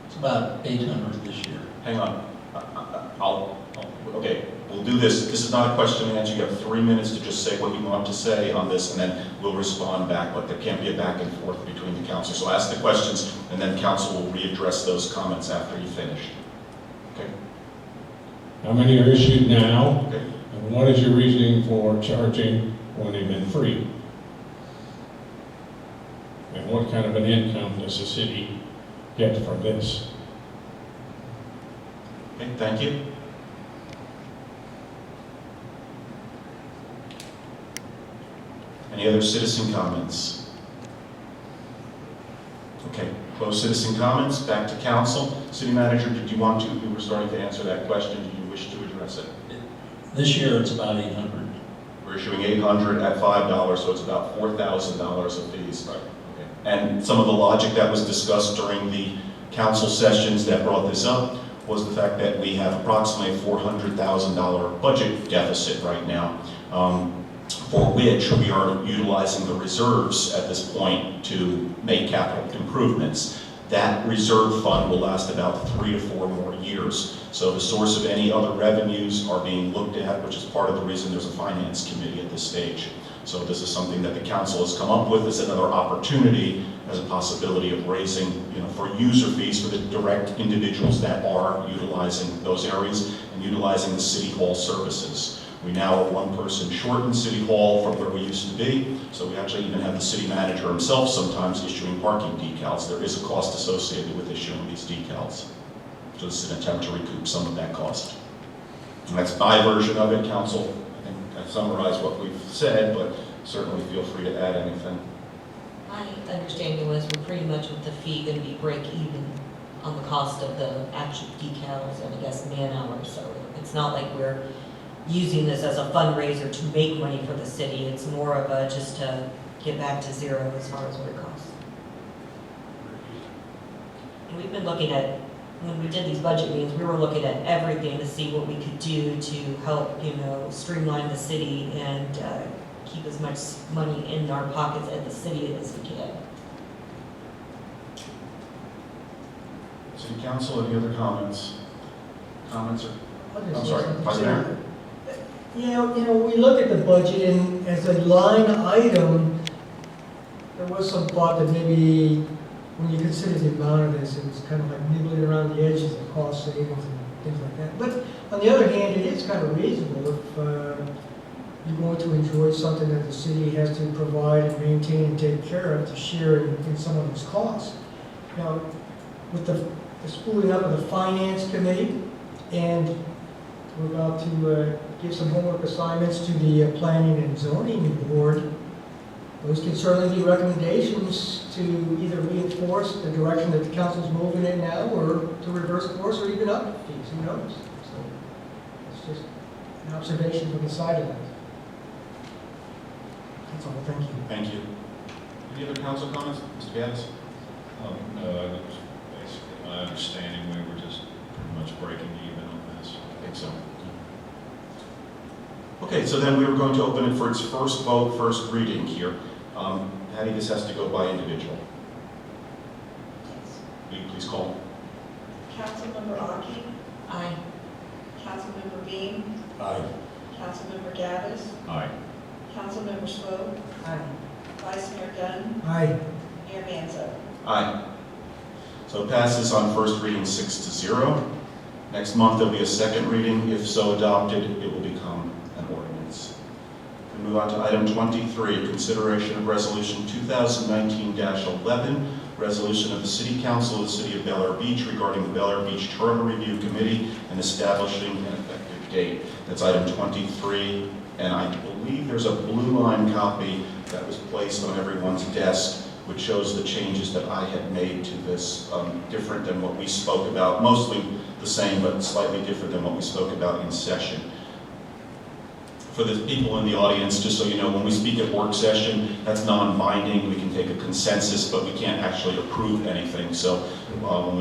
It's about 800 this year. Hang on. Okay, we'll do this. This is not a question and answer. You have 3 minutes to just say what you want to say on this, and then we'll respond back, but there can't be a back and forth between the council. So ask the questions, and then council will readdress those comments after you finish. Okay? How many are issued now? Okay. And what is your reasoning for charging when they've been free? And what kind of an income does the city get from this? Okay, thank you. Any other citizen comments? Okay, close citizen comments, back to council. City manager, did you want to, you were starting to answer that question, do you wish to address it? This year, it's about 800. We're issuing 800 at $5, so it's about $4,000 of fees. Okay. And some of the logic that was discussed during the council sessions that brought this up was the fact that we have approximately a $400,000 budget deficit right now, for which we are utilizing the reserves at this point to make capital improvements. That reserve fund will last about 3 to 4 more years. So the source of any other revenues are being looked at, which is part of the reason there's a finance committee at this stage. So this is something that the council has come up with as another opportunity, as a possibility of raising, for user fees for the direct individuals that are utilizing those areas and utilizing the city hall services. We now are 1 person short in City Hall from where we used to be, so we actually even have the city manager himself sometimes issuing parking decals. There is a cost associated with issuing these decals. So this is an attempt to recoup some of that cost. And that's my version of it, council. I think I've summarized what we've said, but certainly feel free to add anything. My understanding was we're pretty much with the fee going to be break even on the cost of the actual decals and I guess man hours. So it's not like we're using this as a fundraiser to make money for the city. It's more of a just to get back to zero as far as what it costs. And we've been looking at, when we did these budget meetings, we were looking at everything to see what we could do to help, streamline the city and keep as much money in our pockets at the city as we can. City Council, any other comments? Comments or, I'll I'm just sorry, say something. Vice Mayor? Yeah, we look at the budget and as a line item, there was some thought that maybe when you consider the amount of this, it was kind of like nibbling around the edges of cost savings and things like that. But on the other hand, it is kind of reasonable if you're going to enjoy something that the city has to provide and maintain and take care of to share in some of its costs. Now, with the spooling up of the finance committee, and we're about to give some homework assignments to the planning and zoning board. Those can certainly be recommendations to either reinforce the direction that the council's moving in now, or to reverse course, or even up fees, who knows? So it's just an observation from the sideline. That's all, thank you. Thank you. Any other council comments? Mr. Gaddis? No, basically, my understanding, we were just pretty much breaking even on this. I think so. Okay, so then we were going to open it for its first vote, first reading here. Patty, this has to go by individual. Yes. Will you please call? Councilmember Aki, Aye. Councilmember Bean, Aye. Councilmember Gaddis, Aye. Councilmember Swope, Aye. Vice Mayor Dunn, Aye. Mayor Manzo. Aye. So it passes on first reading 6-0. Next month there'll be a second reading. If so adopted, it will become an ordinance. Move on to item 23, consideration of resolution 2019-11, resolution of the City Council of the City of Bel Air Beach regarding the Bel Air Beach Charter Review Committee and establishing an effective date. That's item 23, and I believe there's a blue line copy that was placed on everyone's desk, which shows the changes that I had made to this, different than what we spoke about, mostly the same, but slightly different than what we spoke about in session. For the people in the audience, just so you know, when we speak at work session, that's non-binding. We can take a consensus, but we can't actually approve anything. So when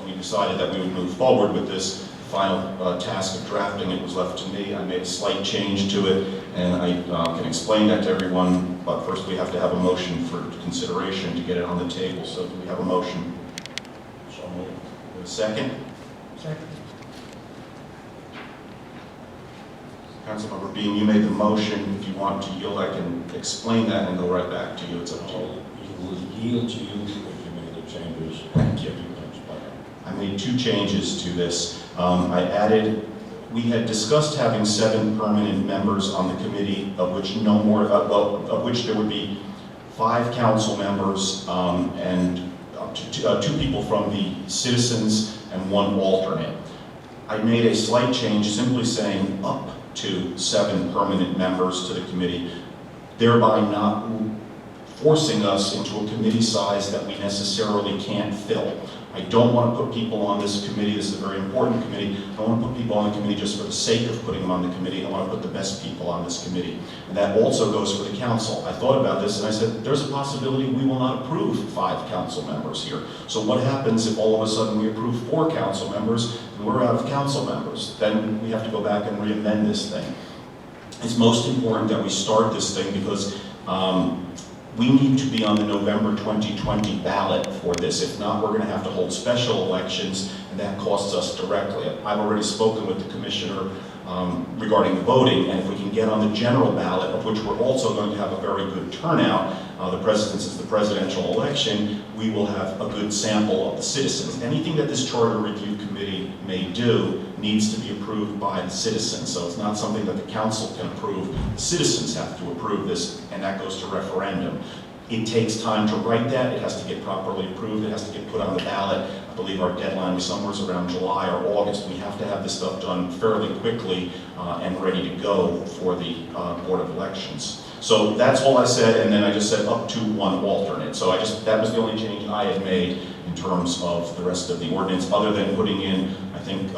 we decided that we would move forward with this final task of drafting, it was left to me. I made a slight change to it, and I can explain that to everyone, but first we have to have a motion for consideration to get it on the table. So do we have a motion? So moved. A second? Second. Councilmember Beam, you made the motion. If you want to yield, I can explain that and go right back to you. It's up to you. You will yield to you if you made the changes. Thank you. I made 2 changes to this. I added, we had discussed having 7 permanent members on the committee, of which of which there would be 5 council members and up to 2 people from the citizens and 1 alternate. I made a slight change, simply saying up to 7 permanent members to the committee, thereby not forcing us into a committee size that we necessarily can't fill. I don't want to put people on this committee. This is a very important committee. I don't want to put people on the committee just for the sake of putting them on the committee. I want to put the best people on this committee. And that also goes for the council. I thought about this and I said, there's a possibility we will not approve 5 council members here. So what happens if all of a sudden we approve 4 council members and we're out of council members? Then we have to go back and re-amend this thing. It's most important that we start this thing because we need to be on the November 2020 ballot for this. If not, we're going to have to hold special elections, and that costs us directly. I've already spoken with the commissioner regarding the voting, and if we can get on the general ballot, of which we're also going to have a very good turnout, since it's the presidential election, we will have a good sample of the citizens. Anything that this Charter Review Committee may do needs to be approved by the citizens. So it's not something that the council can approve. The citizens have to approve this, and that goes to referendum. It takes time to write that. It has to get properly approved. It has to get put on the ballot. I believe our deadline was somewhere around July or August. We have to have this stuff done fairly quickly and ready to go for the Board of Elections. So that's all I said, and then I just said up to 1 alternate. So that was the only change I had made in terms of the rest of the ordinance, other than putting in, I think,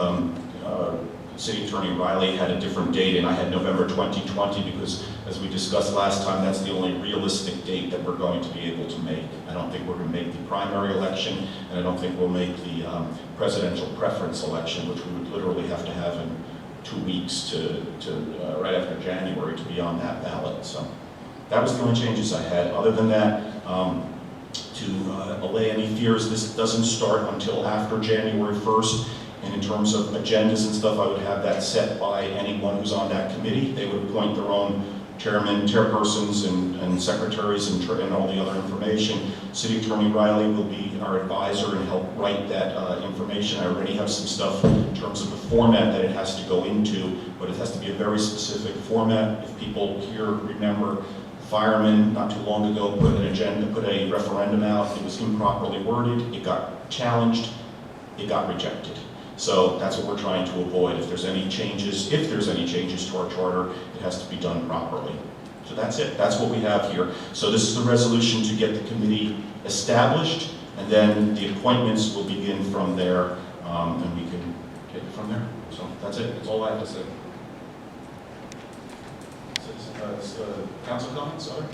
City Attorney Riley had a different date, and I had November 2020 because, as we discussed last time, that's the only realistic date that we're going to be able to make. I don't think we're going to make the primary election, and I don't think we'll make the presidential preference election, which we would literally have to have in 2 weeks right after January to be on that ballot. So that was the only changes I had. Other than that, to allay any fears, this doesn't start until after January 1st. And in terms of agendas and stuff, I would have that set by anyone who's on that committee. They would appoint their own chairman, chairpersons, and secretaries and all the other information. City Attorney Riley will be our advisor and help write that information. I already have some stuff in terms of the format that it has to go into, but it has to be a very specific format. If people here remember, firemen not too long ago put a referendum out. It was improperly worded. It got challenged. It got rejected. So that's what we're trying to avoid. If there's any changes to our charter, it has to be done properly. So that's it. That's what we have here. So this is the resolution to get the committee established, and then the appointments will begin from there, and we can take it from there. So that's it. That's all I have to say. Council comments, other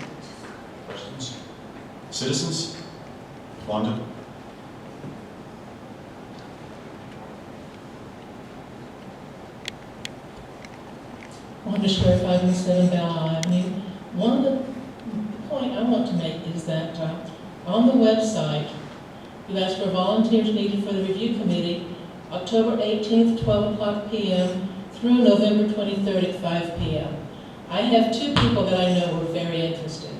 questions? Citizens? Wanda? Wanda Sheriff, 517 Bell Avenue. One of the point I want to make is that on the website, you ask for volunteers needed for the review committee, October 18th, 12 o'clock p.m. through November 23rd at 5 p.m. I have 2 people that I know who are very interested.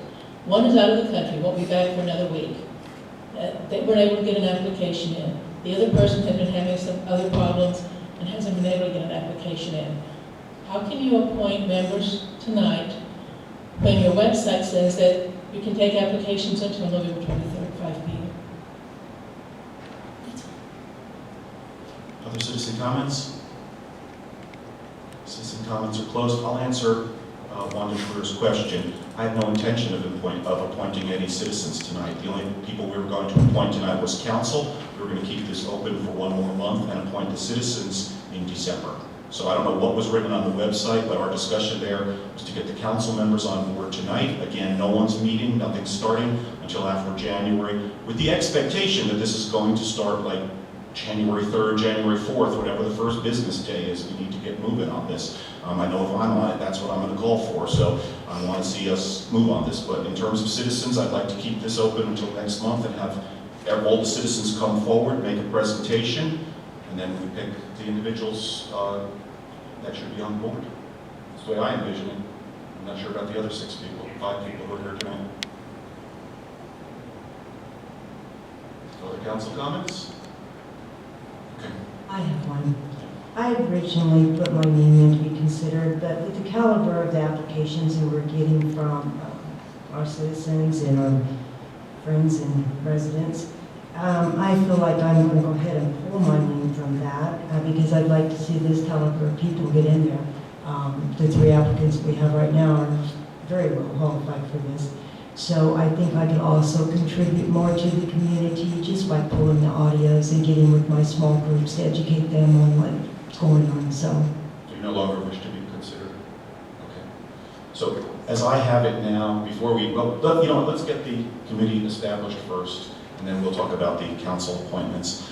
One is out of the country, won't be back for another week. They weren't able to get an application in. The other person had been having some other problems and hasn't been able to get an application in. How can you appoint members tonight on your website says that you can take applications until November 23rd, 5 p.m. Other citizen comments? Citizen comments are closed. I'll answer Wanda Schroeder's question. I have no intention of appointing any citizens tonight. The only people we were going to appoint tonight was council. We were going to keep this open for one more month and appoint the citizens in December. So I don't know what was written on the website, but our discussion there was to get the council members on board tonight. Again, no one's meeting, nothing's starting until after January, with the expectation that this is going to start like January 3rd, January 4th, whatever the first business day is. We need to get moving on this. I know if I'm on it, that's what I'm going to call for. So I want to see us move on this. But in terms of citizens, I'd like to keep this open until next month and have all the citizens come forward, make a presentation, and then we pick the individuals that should be on board. That's the way I envision it. I'm not sure about the other 6 people, 5 people who are here tonight. Other council comments? Okay. I have one. I originally put my name in to be considered, but with the caliber of the applications that we're getting from our citizens and our friends and residents, I feel like I'm going to go ahead and pull my name from that because I'd like to see this caliber of people get in there. The 3 applicants we have right now are very well qualified for this. So I think I could also contribute more to the community just by pulling the audios and getting with my small groups to educate them on what's going on. So Do you no longer wish to be considered? Okay. So as I have it now, before we, well, you know, let's get the committee established first, and then we'll talk about the council appointments.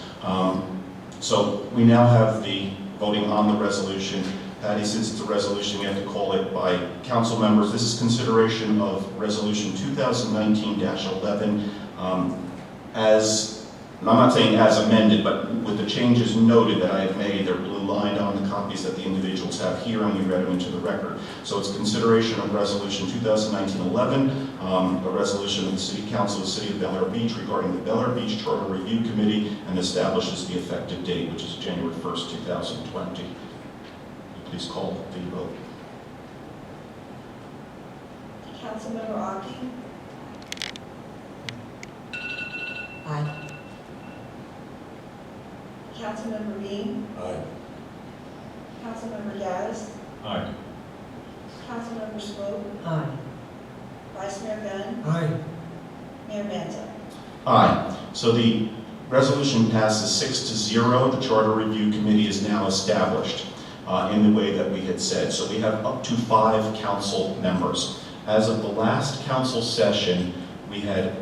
So we now have the voting on the resolution. Patty, since it's a resolution, we have to call it by council members. This is consideration of resolution 2019-11 as, and I'm not saying as amended, but with the changes noted that I have made, they're blue lined on the copies that the individuals have here, and we read them into the record. So it's consideration of resolution 2019-11, a resolution of the City Council of the City of Bel Air Beach regarding the Bel Air Beach Charter Review Committee, and establishes the effective date, which is January 1st, 2020. Please call the vote. Councilmember Aki, Aye. Councilmember Bean, Aye. Councilmember Gaddis, Aye. Councilmember Swope, aye. Vice Mayor Gunn, Aye. Mayor Manzo. Aye. So the resolution passes 6-0. The Charter Review Committee is now established in the way that we had said. So we have up to 5 council members. As of the last council session, we had,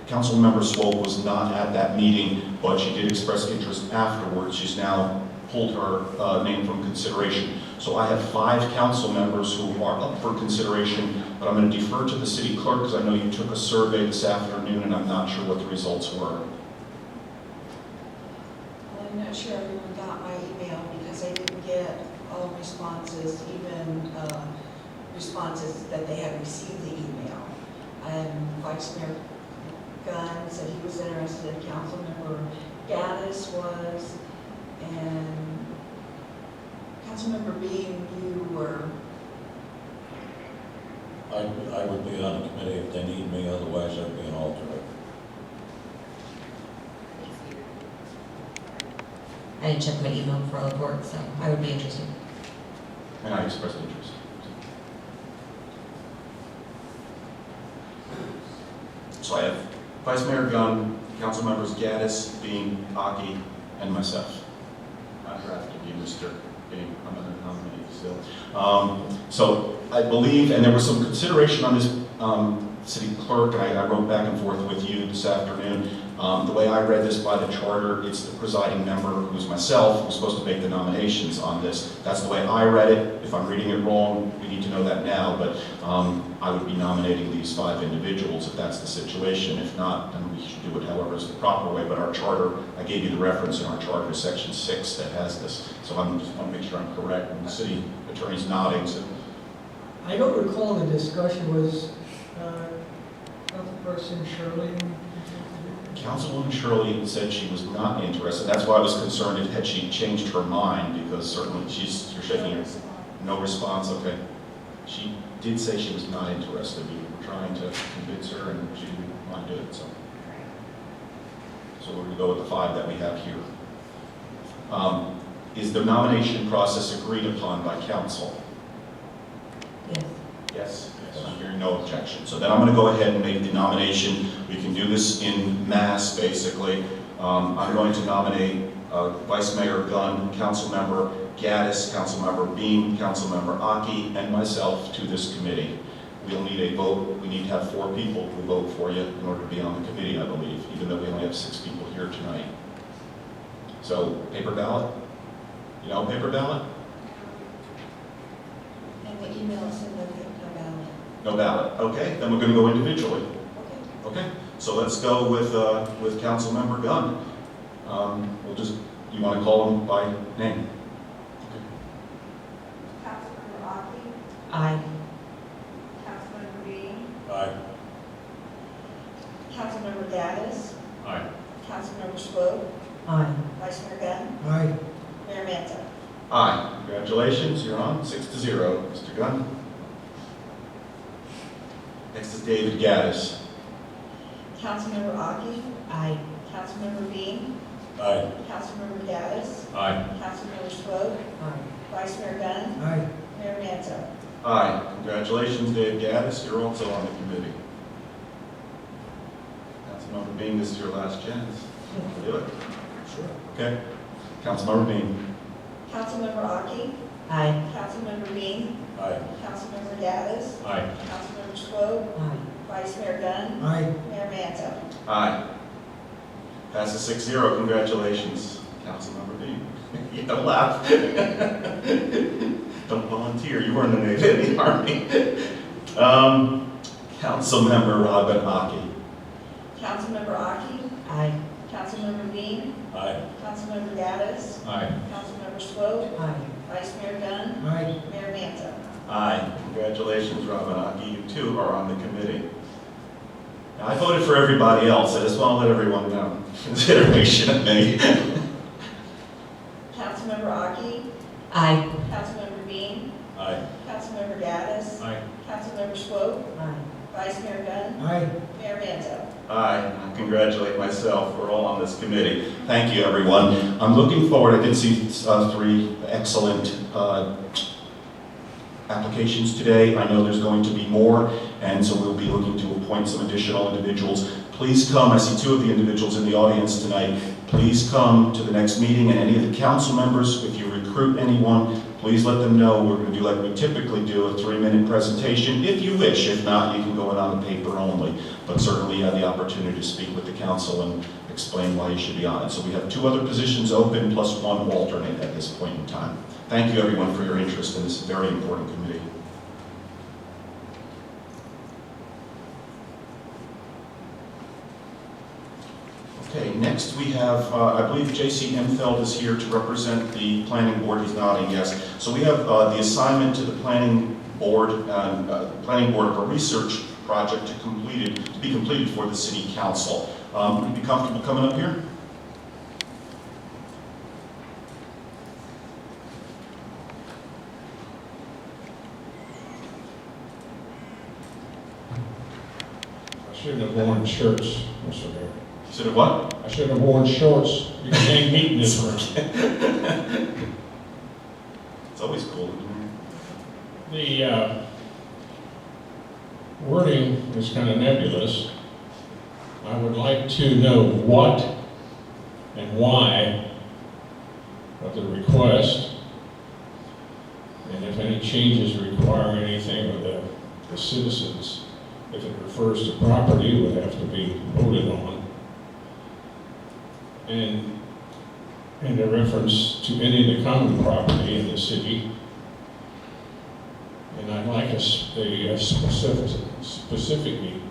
Council Member Swope was not at that meeting, but she did express interest afterwards. She's now pulled her name from consideration. So I have 5 council members who are up for consideration, but I'm going to defer to the city clerk because I know you took a survey this afternoon and I'm not sure what the results were. I'm not sure everyone got my email because I didn't get all responses, even responses that they had received the email. And Vice Mayor Gunn said he was interested, Councilmember Gaddis was, and Councilmember Bean, you were. I would be on the committee if they need me, otherwise I'd be an alternate. I didn't check my email before I left work, so I would be interested. And I expressed interest. So I have Vice Mayor Gunn, Council Members Gaddis, Bean, Aki, and myself. I drafted you, Mr. Bean. I'm going to nominate still. So I believe, and there was some consideration on this, city clerk, and I wrote back and forth with you this afternoon. The way I read this by the charter, it's the presiding member, who's myself, who's supposed to make the nominations on this. That's the way I read it. If I'm reading it wrong, we need to know that now, but I would be nominating these 5 individuals if that's the situation. If not, then we should do it however is the proper way, but our charter, I gave you the reference in our charter, section 6, that has this. So I just want to make sure I'm correct, and the city attorney's nodding, so. I don't recall the discussion was Councilperson Shirley. Councilwoman Shirley said she was not interested. That's why I was concerned if had she changed her mind, because certainly you're shaking your, no response, okay. She did say she was not interested. We were trying to convince her, and she didn't want to do it, so. So we're going to go with the 5 that we have here. Is the nomination process agreed upon by council? Yes. Yes. I'm hearing no objection. So then I'm going to go ahead and make the nomination. We can do this in mass, basically. I'm going to nominate Vice Mayor Gunn, Councilmember Gaddis, Councilmember Beam, Councilmember Aki, and myself to this committee. We'll need a vote. We need to have 4 people who vote for you in order to be on the committee, I believe, even though we only have 6 people here tonight. So, paper ballot? You know paper ballot? And the email said that they no ballot. No ballot. Okay, then we're going to go individually. Okay. Okay, so let's go with Councilmember Gunn. You want to call him by name? Councilmember Aki, Aye. Councilmember Bean, Aye. Councilmember Gaddis, Aye. Councilmember Swope, Aye. Vice Mayor Gunn, Aye. Mayor Manzo. Aye. Congratulations, you're on 6-0, Mr. Gunn. Next is David Gaddis. Councilmember Aki, Aye. Councilmember Bean, Aye. Councilmember Gaddis, Aye. Councilmember Swope, Aye. Vice Mayor Gunn, Aye. Mayor Manzo. Aye. Congratulations, Dave Gaddis, you're also on the committee. Councilmember Bean, this is your last chance. Do it. Sure. Okay. Councilmember Bean. Councilmember Aki, Aye. Councilmember Bean, Aye. Councilmember Gaddis, Aye. Councilmember Swope, Aye. Vice Mayor Gunn, Aye. Mayor Manzo. Aye. Passes 6-0. Congratulations, Councilmember Bean. You don't laugh. Don't volunteer. You weren't in the Army. Councilmember Robin Aki. Councilmember Aki, Aye. Councilmember Bean, Aye. Councilmember Gaddis, Aye. Councilmember Swope, Aye. Vice Mayor Gunn, Aye. Mayor Manzo. Aye. Congratulations, Robin Aki. You too are on the committee. Now, I voted for everybody else. I just want to let everyone know. Consideration of me. Councilmember Aki, Aye. Councilmember Bean, Aye. Councilmember Gaddis, Aye. Councilmember Swope, Aye. Vice Mayor Gunn, Aye. Mayor Manzo. Aye. I congratulate myself. We're all on this committee. Thank you, everyone. I'm looking forward. I did see 3 excellent applications today. I know there's going to be more, and so we'll be looking to appoint some additional individuals. Please come. I see 2 of the individuals in the audience tonight. Please come to the next meeting, and any of the council members, if you recruit anyone, please let them know. We're going to do like we typically do, a 3-minute presentation, if you wish. If not, you can go in on the paper only. But certainly you have the opportunity to speak with the council and explain why you should be on it. So we have 2 other positions open, plus 1 alternate at this point in time. Thank you, everyone, for your interest in this very important committee. Okay, next we have, I believe J.C. Enfeld is here to represent the planning board. He's nodding yes. So we have the assignment to the planning board of a research project to be completed for the city council. Would you be comfortable coming up here? I shouldn't have worn shirts, Mr. Mayor. Should have what? I should have worn shorts. You can't meet in this room. It's always cool, isn't The wording is kind of nebulous. I would like to know what and why of the request, and if any changes require anything of the citizens. If it refers to property, it would have to be voted on. And in reference to any of the common property in the city. And I'd like a specifically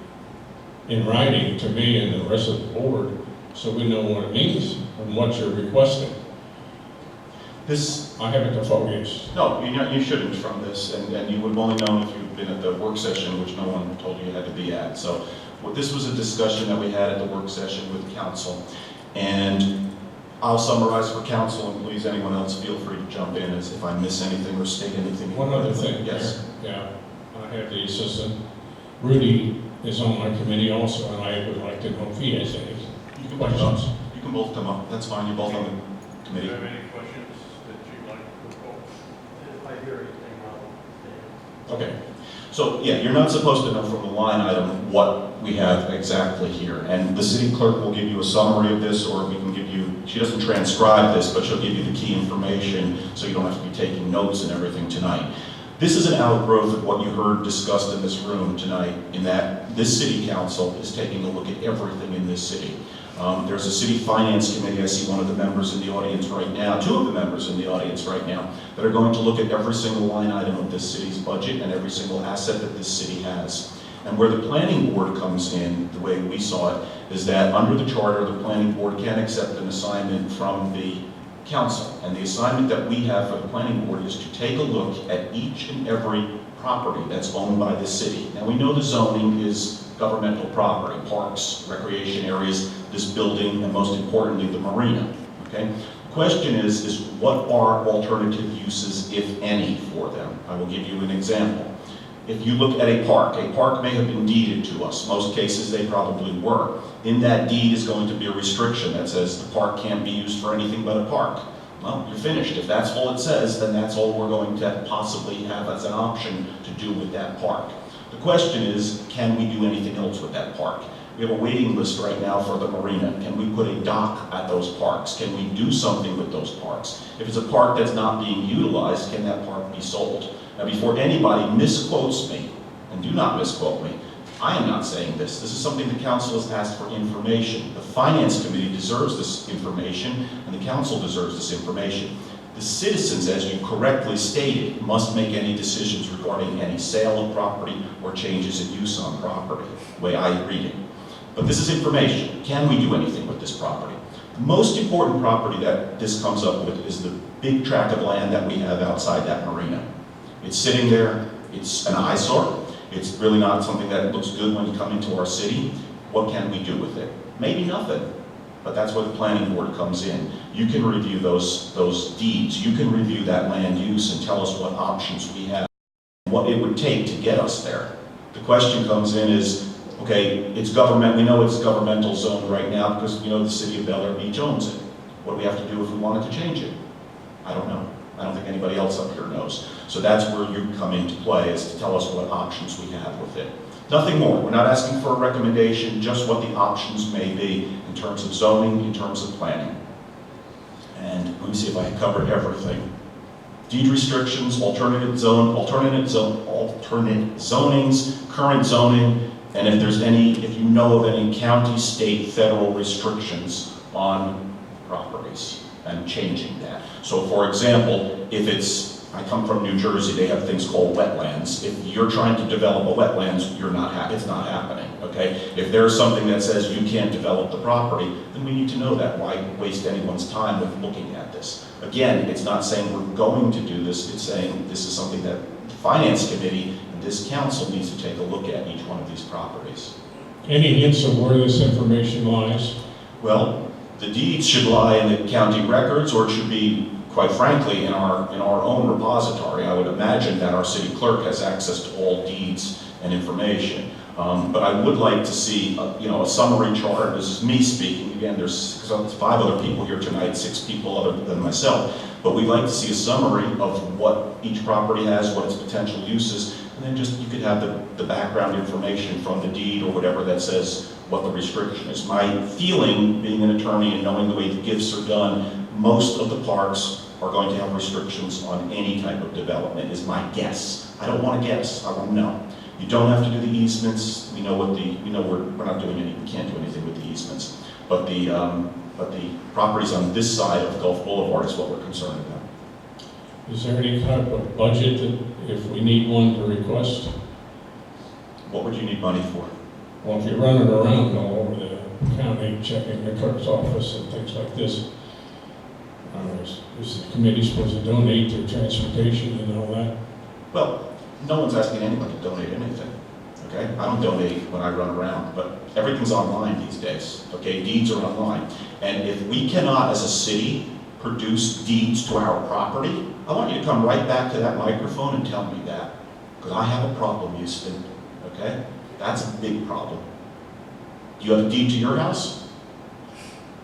in writing to me and the rest of the board, so we know what it means and what you're requesting. This, I have it to focus. no, you shouldn't from this, and you would have only known if you'd been at the work session, which no one told you you had to be at. So this was a discussion that we had at the work session with council. And I'll summarize for council, and please, anyone else, feel free to jump in as if I miss anything or state anything. One other thing, Yes. yeah, I have the assistant, Rudy is on my committee also, and I would like to know if he has any You can both come questions. up. You can both come up. That's fine. You're both on the Do committee. you have any questions that you'd like to propose? If I hear anything, I'll. Okay. So, yeah, you're not supposed to know from the line item what we have exactly here. And the city clerk will give you a summary of this, or we can give you, she doesn't transcribe this, but she'll give you the key information so you don't have to be taking notes and everything tonight. This is an outgrowth of what you heard discussed in this room tonight, in that this city council is taking a look at everything in this city. There's a city finance committee. I see one of the members in the audience right now, two of the members in the audience right now, that are going to look at every single line item of this city's budget and every single asset that this city has. And where the planning board comes in, the way we saw it, is that under the charter, the planning board can accept an assignment from the council. And the assignment that we have for the planning board is to take a look at each and every property that's owned by the city. Now, we know the zoning is governmental property, parks, recreation areas, this building, and most importantly, the marina, okay? The question is what are alternative uses, if any, for them? I will give you an example. If you look at a park may have been deeded to us. Most cases, they probably were. In that deed is going to be a restriction that says the park can't be used for anything but a park. Well, you're finished. If that's all it says, then that's all we're going to possibly have as an option to do with that park. The question is, can we do anything else with that park? We have a waiting list right now for the marina. Can we put a dock at those parks? Can we do something with those parks? If it's a park that's not being utilized, can that park be sold? Now, before anybody misquotes me, and do not misquote me, I am not saying this. This is something the council has asked for information. The finance committee deserves this information, and the council deserves this information. The citizens, as you correctly stated, must make any decisions regarding any sale of property or changes in use on property, the way I read it. But this is information. Can we do anything with this property? The most important property that this comes up with is the big tract of land that we have outside that marina. It's sitting there. It's an eyesore. It's really not something that looks good when you come into our city. What can we do with it? Maybe nothing. But that's where the planning board comes in. You can review those deeds. You can review that land use and tell us what options we have, what it would take to get us there. The question comes in is, okay, it's government. We know it's governmental zone right now because we know the city of Bel Air Beach owns it. What do we have to do if we wanted to change it? I don't know. I don't think anybody else up here knows. So that's where you come into play, is to tell us what options we have with it. Nothing more. We're not asking for a recommendation, just what the options may be in terms of zoning, in terms of planning. And let me see if I covered everything. Deed restrictions, alternate zonings, current zoning, and if there's any, if you know of any county, state, federal restrictions on properties and changing that. So for example, if it's, I come from New Jersey, they have things called wetlands. If you're trying to develop a wetlands, it's not happening, okay? If there's something that says you can't develop the property, then we need to know that. Why waste anyone's time with looking at this? Again, it's not saying we're going to do this, it's saying this is something that the Finance Committee and this council needs to take a look at each one of these properties. Any hints of where this information lies? Well, the deeds should lie in the county records, or it should be, quite frankly, in our own repository. I would imagine that our city clerk has access to all deeds and information. But I would like to see, a summary chart. This is me speaking. Again, there's 5 other people here tonight, 6 people other than myself. But we'd like to see a summary of what each property has, what its potential uses, and then just you could have the background information from the deed or whatever that says what the restriction is. My feeling, being an attorney and knowing the way the gifts are done, most of the parks are going to have restrictions on any type of development, is my guess. I don't want to guess, I want to know. You don't have to do the easements. We know we're not doing any, we can't do anything with the easements. But the properties on this side of Gulf Boulevard is what we're concerned about. Is there any type of budget that, if we need one, to request? What would you need money for? Well, if you're running around all over the county, checking the clerk's office and things like this, is the committee supposed to donate their transportation and all that? Well, no one's asking anyone to donate anything. okay? I don't donate when I run around, but everything's online these days, okay? Deeds are online. And if we cannot, as a city, produce deeds to our property, I want you to come right back to that microphone and tell me that. Because I have a problem, Houston, okay? That's a big problem. Do you have a deed to your house?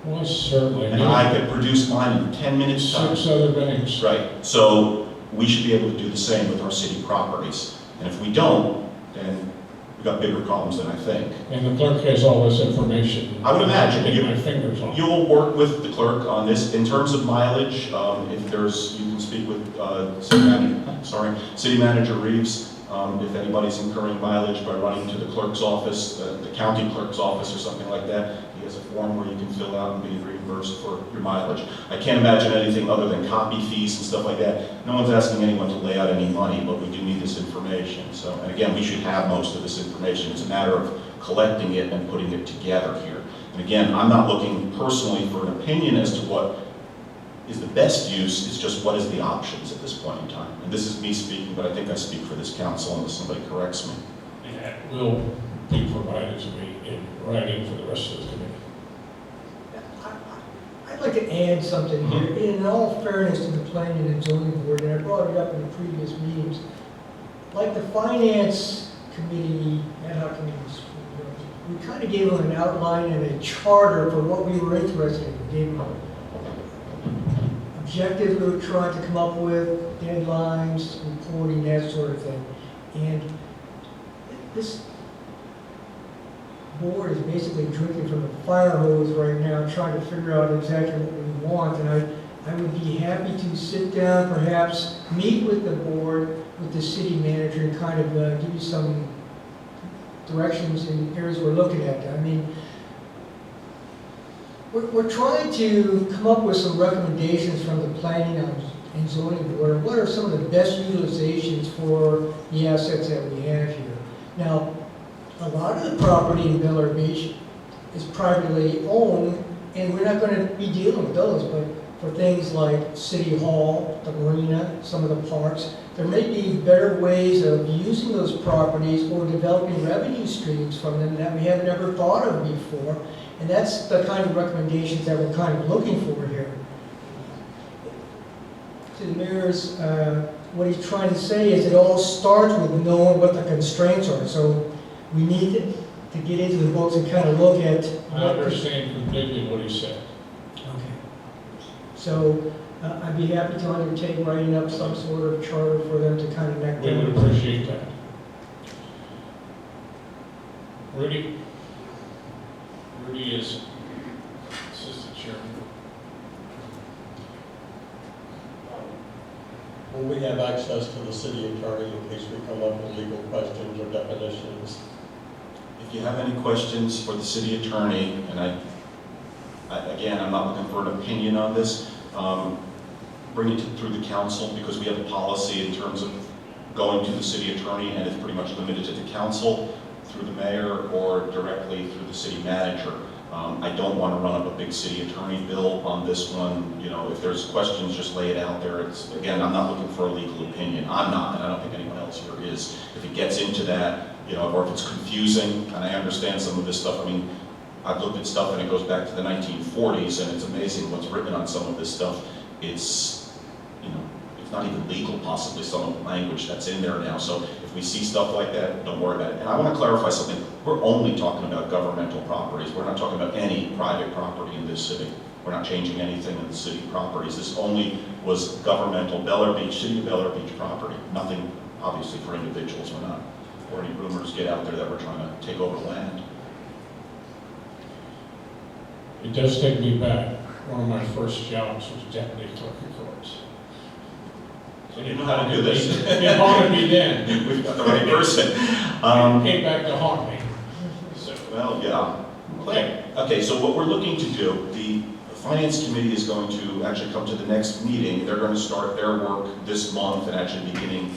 Well, certainly And not. I could produce mine in 10 minutes time. 6 other banks. Right, so we should be able to do the same with our city properties. And if we don't, then we've got bigger problems than I think. And the clerk has all this information. I would imagine. Get my fingers on. You'll work with the clerk on this. In terms of mileage, if there's, you can speak with City Manager Reeves. If anybody's incurring mileage by running to the clerk's office, the county clerk's office or something like that, he has a form where you can fill out and be reimbursed for your mileage. I can't imagine anything other than copy fees and stuff like that. No one's asking anyone to lay out any money, but we do need this information. So, and again, we should have most of this information. It's a matter of collecting it and putting it together here. And again, I'm not looking personally for an opinion as to what is the best use, it's just what is the options at this point in time. And this is me speaking, but I think I speak for this council unless somebody corrects me. That will be provided to me in writing for the rest of the committee. I'd like to add something here. In all fairness to the planning and zoning board, and I brought it up in the previous meetings, like the finance committee, ad hoc committees, we kind of gave them an outline and a charter for what we were interested in. We gave them objectives we were trying to come up with, deadlines, reporting, that sort of thing. And this board is basically drinking from a fire hose right now, trying to figure out exactly what we want. And I would be happy to sit down, perhaps meet with the board, with the city manager, and kind of give you some directions in areas we're looking at. I mean, we're trying to come up with some recommendations from the planning and zoning board. What are some of the best utilizations for the assets that we have here? Now, a lot of the property in Bel Air Beach is privately owned, and we're not going to be dealing with those, but for things like City Hall, the marina, some of the parks, there may be better ways of using those properties or developing revenue streams from them that we haven't ever thought of before. And that's the kind of recommendations that we're kind of looking for here. To the mayor's, what he's trying to say is it all starts with knowing what the constraints are. So we need to get into the books and kind of look at. I understand completely what he said. Okay. So I'd be happy to undertake writing up some sort of charter for them to kind of neck We down. would appreciate that. Rudy? Rudy is assistant chairman. Will we have access to the city attorney in case we come up with legal questions or definitions? If you have any questions for the city attorney, and again, I'm not looking for an opinion on this, bring it through the council, because we have a policy in terms of going to the city attorney, and it's pretty much limited to the council, through the mayor, or directly through the city manager. I don't want to run up a big city attorney bill on this one. You know, if there's questions, just lay it out there. It's, again, I'm not looking for a legal opinion. I'm not, and I don't think anyone else here is. If it gets into that, you know, or if it's confusing, and I understand some of this stuff. I mean, I've looked at stuff and it goes back to the 1940s, and it's amazing what's written on some of this stuff. It's, you know, it's not even legal, possibly, some of the language that's in there now. So if we see stuff like that, don't worry about it. And I want to clarify something. We're only talking about governmental properties. We're not talking about any private property in this city. We're not changing anything in the city properties. This only was governmental Bel Air Beach, city of Bel Air Beach property. Nothing, obviously, for individuals. We're not, or any rumors get out there that we're trying to take over land. It does take me back. One of my first jobs was deputy clerk of courts. So you know how to do this. It haunted me then. We've got the right person. It came back to haunt me. So, Well, yeah. Okay, so what we're looking to do, the Finance Committee is going to actually come to the next meeting. They're going to start their work this month and actually beginning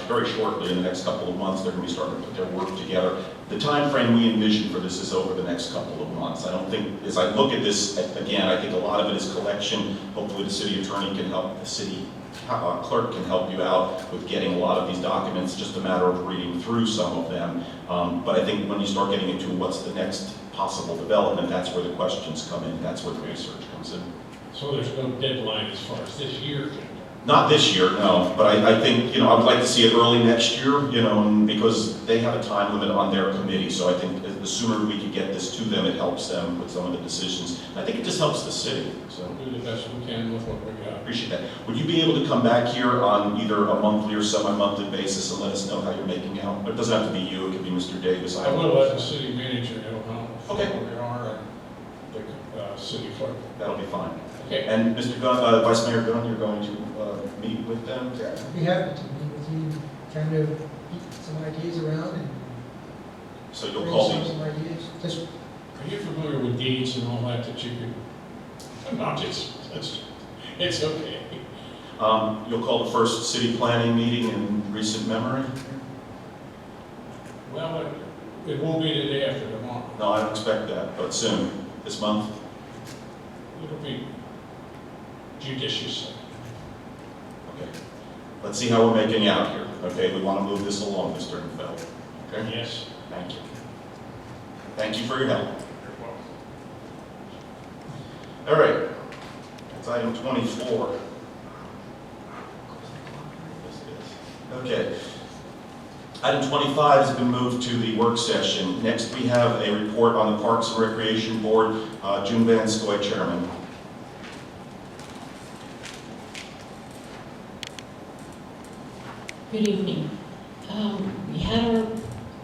very shortly in the next couple of months. They're going to be starting to put their work together. The time frame we envision for this is over the next couple of months. I don't think, as I look at this, again, I think a lot of it is collection. Hopefully the city attorney can help, the city clerk can help you out with getting a lot of these documents, just a matter of reading through some of them. But I think when you start getting into what's the next possible development, that's where the questions come in, that's where the research comes in. So there's no deadline as far as this year? Not this year, no, but I think, I would like to see it early next year, and because they have a time limit on their committee, so I think the sooner we can get this to them, it helps them with some of the decisions. I think it just helps the city, so. Do the best we can with what we got. Appreciate that. Would you be able to come back here on either a monthly or semi-monthly basis and let us know how you're making out? It doesn't have to be you, it could be Mr. Davis. I will let the city manager know how Okay. we are and the city clerk. That'll be fine. Okay. And Mr. Gunn, Vice Mayor Gunn, you're going to meet with them? Yeah, I'd be happy to meet with you, kind of keep some ideas around and So you'll call brainstorm me? some ideas. Just Are you familiar with deeds and all that you could, I'm just, it's okay. You'll call the first city planning meeting in recent memory? Well, it won't be the day after tomorrow. No, I don't expect that, but soon, this month. It'll be judicious. Okay. Let's see how we're making out here. Okay, we want to move this along, Mr. Infeld. Okay? Yes. Thank you. Thank you for your help. All right. That's item 24. Okay. Item 25 has been moved to the work session. Next, we have a report on the Parks and Recreation Board. June Van Scoy, Chairman. Good evening. We had our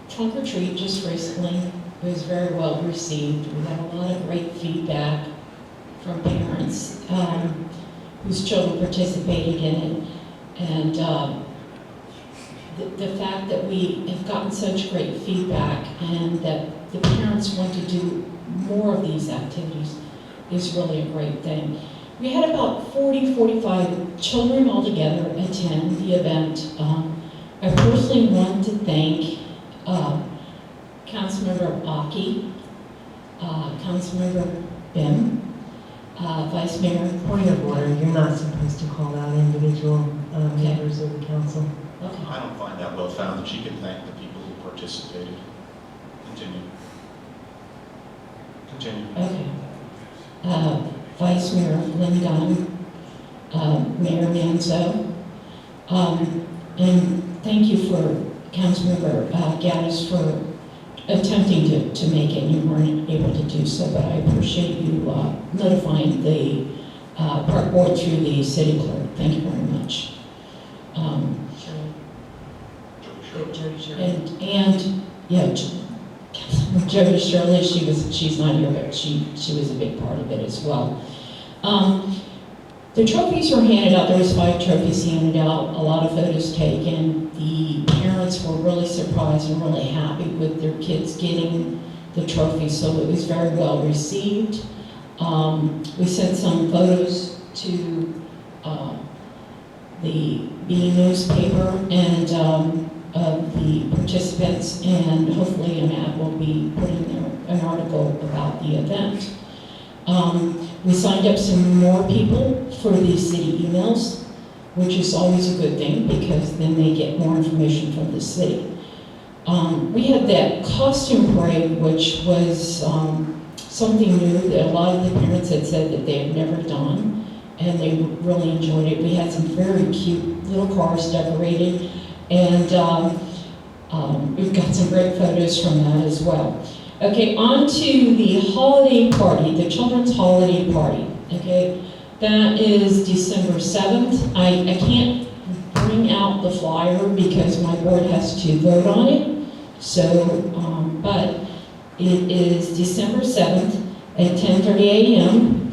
trunk or treat just recently. It was very well received. We got a lot of great feedback from parents whose children participated in it. And the fact that we have gotten such great feedback and that the parents want to do more of these activities is really a great thing. We had about 45 children altogether attend the event. I personally want to thank Councilmember Aki, Councilmember Bim, Vice Mayor. Point of order, you're not supposed to call out individual members of the council. Okay. I don't find that well founded. She can thank the people who participated. Continue. Okay. Vice Mayor Lynn Gunn, Mayor Manzo, and thank you for Councilmember Gaddis for attempting to make it. You weren't able to do so, but I appreciate you notifying the park board through the city clerk. Thank you very much. And yeah, Jody Shirley, she's not here, but she was a big part of it as well. The trophies were handed out. There was 5 trophies handed out, a lot of photos taken. The parents were really surprised and really happy with their kids getting the trophies, so it was very well received. We sent some photos to the Bee newspaper and of the participants, and hopefully an ad will be putting there an article about the event. We signed up some more people for the city emails, which is always a good thing because then they get more information from the city. We had that costume parade, which was something new that a lot of the parents had said that they had never done, and they really enjoyed it. We had some very cute little cars decorated, and we've got some great photos from that as well. Okay, on to the holiday party, the children's holiday party. Okay, that is December 7th. I can't bring out the flyer because my board has to vote on it. So, but it is December 7th at 10:30 a.m.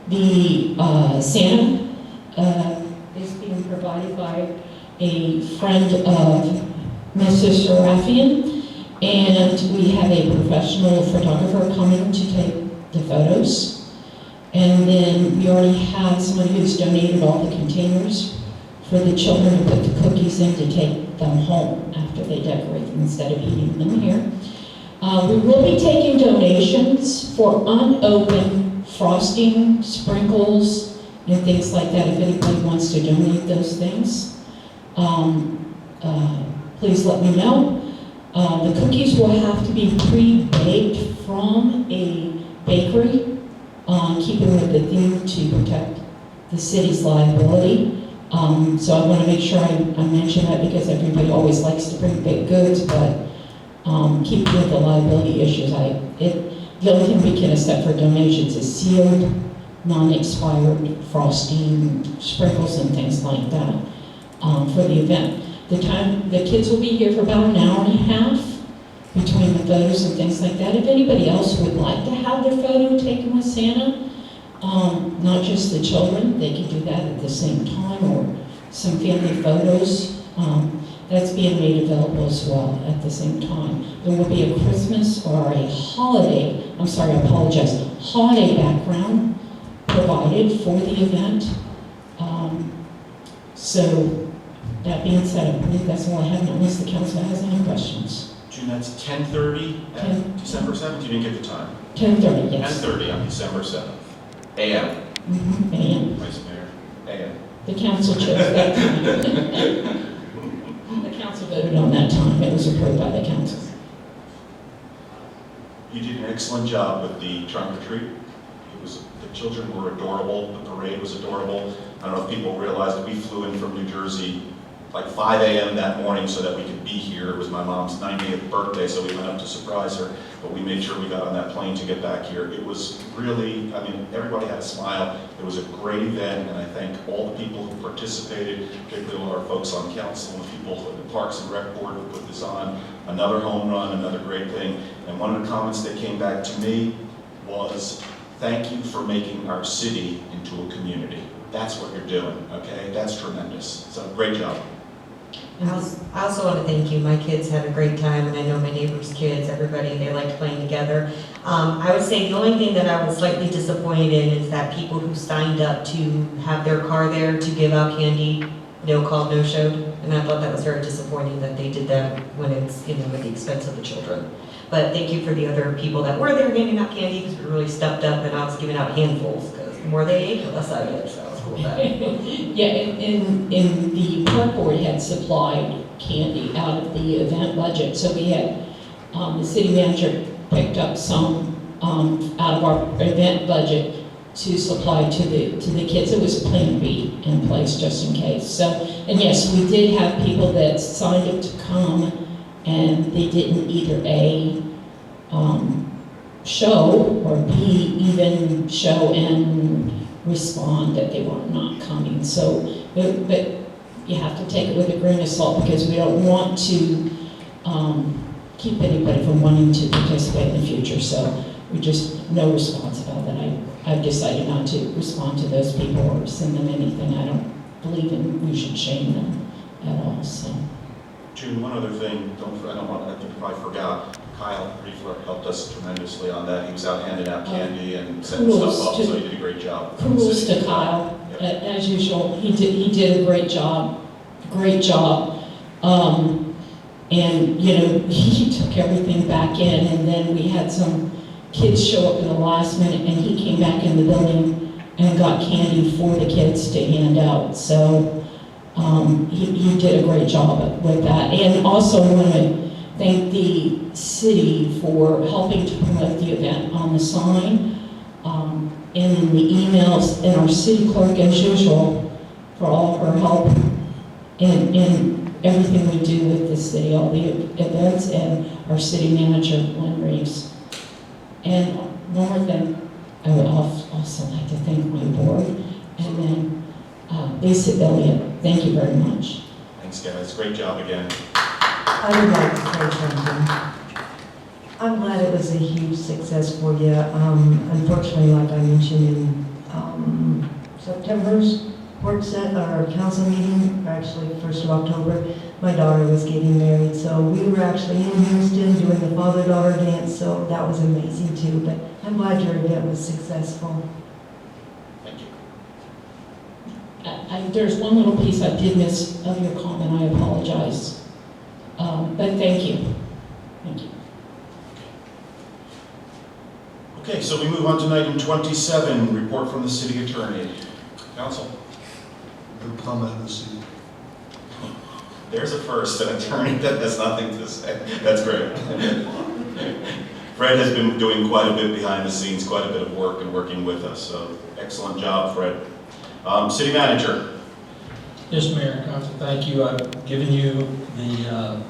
The Santa is being provided by a friend of Mrs. Serafian. And we have a professional photographer coming to take the photos. And then we already have someone who's donated all the containers for the children to put the cookies in to take them home after they decorate them instead of eating them here. We will be taking donations for unopened frosting, sprinkles, and things like that. If anybody wants to donate those things, please let me know. The cookies will have to be pre-baked from a bakery, keeping with the theme to protect the city's liability. So I want to make sure I mention that because everybody always likes to bring baked goods, but keep with the liability issues. The only thing we can accept for donations is sealed, non-expired frosting, sprinkles, and things like that for the event. The kids will be here for about an hour and a half between the photos and things like that. If anybody else would like to have their photo taken with Santa, not just the children, they can do that at the same time, or some family photos. That's being made available as well at the same time. There will be a Christmas or a holiday, holiday background provided for the event. So that being said, I believe that's all I have, unless the council has any questions. June, that's 10:30 at December 7th? You didn't get the time? 10:30, yes. 10:30 on December 7th. AM. AM. Vice Mayor, AM. The council chose that time. The council voted on that time. It was approved by the council. You did an excellent job with the trunk or treat. The children were adorable. The parade was adorable. I don't know if people realized that we flew in from New Jersey like 5 a.m. that morning so that we could be here. It was my mom's 90th birthday, so we went up to surprise her, but we made sure we got on that plane to get back here. It was really, everybody had a smile. It was a great event, and I thank all the people who participated, particularly all our folks on council and people at the Parks and Rec Board who put this on. Another home run, another great thing. And one of the comments that came back to me was, thank you for making our city into a community. That's what you're doing, okay? That's tremendous. So great job. I also want to thank you. My kids had a great time, and I know my neighbors' kids, everybody, they liked playing together. I would say the only thing that I was slightly disappointed in is that people who signed up to have their car there to give out candy, called no-showed. And I thought that was very disappointing that they did that when it's, at the expense of the children. But thank you for the other people that were there handing out candy, because we really stepped up, and I was giving out handfuls, because the more they ate, the less I did, so it was cool. Yeah, and the park board had supplied candy out of the event budget, so we had, the city manager picked up some out of our event budget to supply to the kids. It was Plan B in place just in case. So, and yes, we did have people that signed up to come, and they didn't either A, show, or B, even show and respond that they were not coming. So, but you have to take it with a grain of salt, because we don't want to keep anybody from wanting to participate in the future. So we just, no response about that. I've decided not to respond to those people or send them anything. I don't believe we should shame them at all, so. June, one other thing, I think I probably forgot, Kyle Riefler helped us tremendously on that. He was out handing out candy and setting stuff up, so he did a great job. Kudos to Kyle, Yep. as usual. He did a great job, and, he took everything back in, and then we had some kids show up in the last minute, and he came back in the building and got candy for the kids to hand out. So he did a great job with that. And also I want to thank the city for helping to promote the event on the sign, and in the emails, and our city clerk, as usual, for all of her help in everything we do with the city, all the events, and our city manager, Lynn Reeves. And one more thing, I would also like to thank my board, and then Lisa Elliott. Thank you very much. Thanks, guys. Great job again. I would like to say something. I'm glad it was a huge success for you. Unfortunately, like I mentioned in September's council meeting, actually 1st of October, my daughter was getting married. So we were actually in Houston doing the father-daughter dance, so that was amazing too. But I'm glad your event was successful. there's one little piece I did miss of your comment, I apologize. But thank you. Thank you. Okay, so we move on to item 27, report from the city attorney. Council, No comment this evening. there's a first, an attorney that has nothing to say. That's great. Fred has been doing quite a bit behind the scenes, quite a bit of work and working with us, so excellent job, Fred. City manager. Yes, Mayor and Council, thank you. I've given you the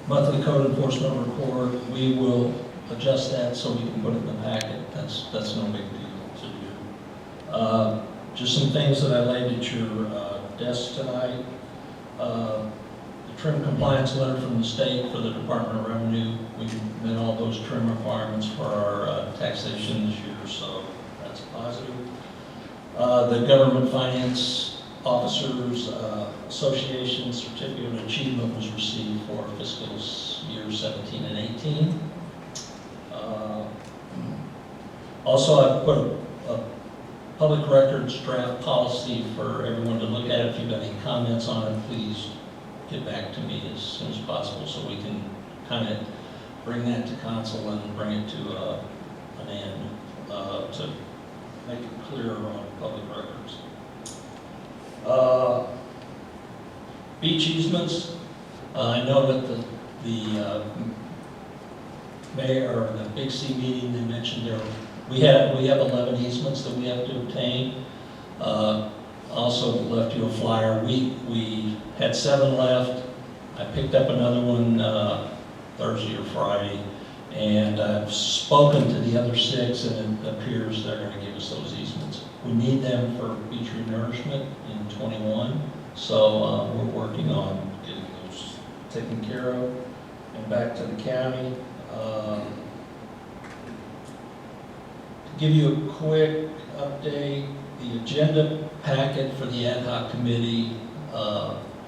monthly code enforcement report. We will adjust that so we can put it in the packet. That's no big deal to do. Just some things that I laid at your desk tonight. The trim compliance letter from the state for the Department of Revenue. We've met all those trim requirements for our taxation this year, so that's positive. The Government Finance Officers Association Certificate of Achievement was received for fiscal year 17 and 18. Also, I put a public records draft policy for everyone to look at. If you've got any comments on it, please get back to me as soon as possible so we can kind of bring that to council and bring it to an end to make it clear on public records. Beach easements. I know that the mayor, or the Big C meeting, they mentioned there, we have 11 easements that we have to obtain. Also left you a flyer. We had 7 left. I picked up another one Thursday or Friday, and I've spoken to the other 6, and it appears they're going to give us those easements. We need them for beach renourishment in 21, so we're working on getting those taken care of. And back to the county. To give you a quick update, the agenda packet for the ad hoc committee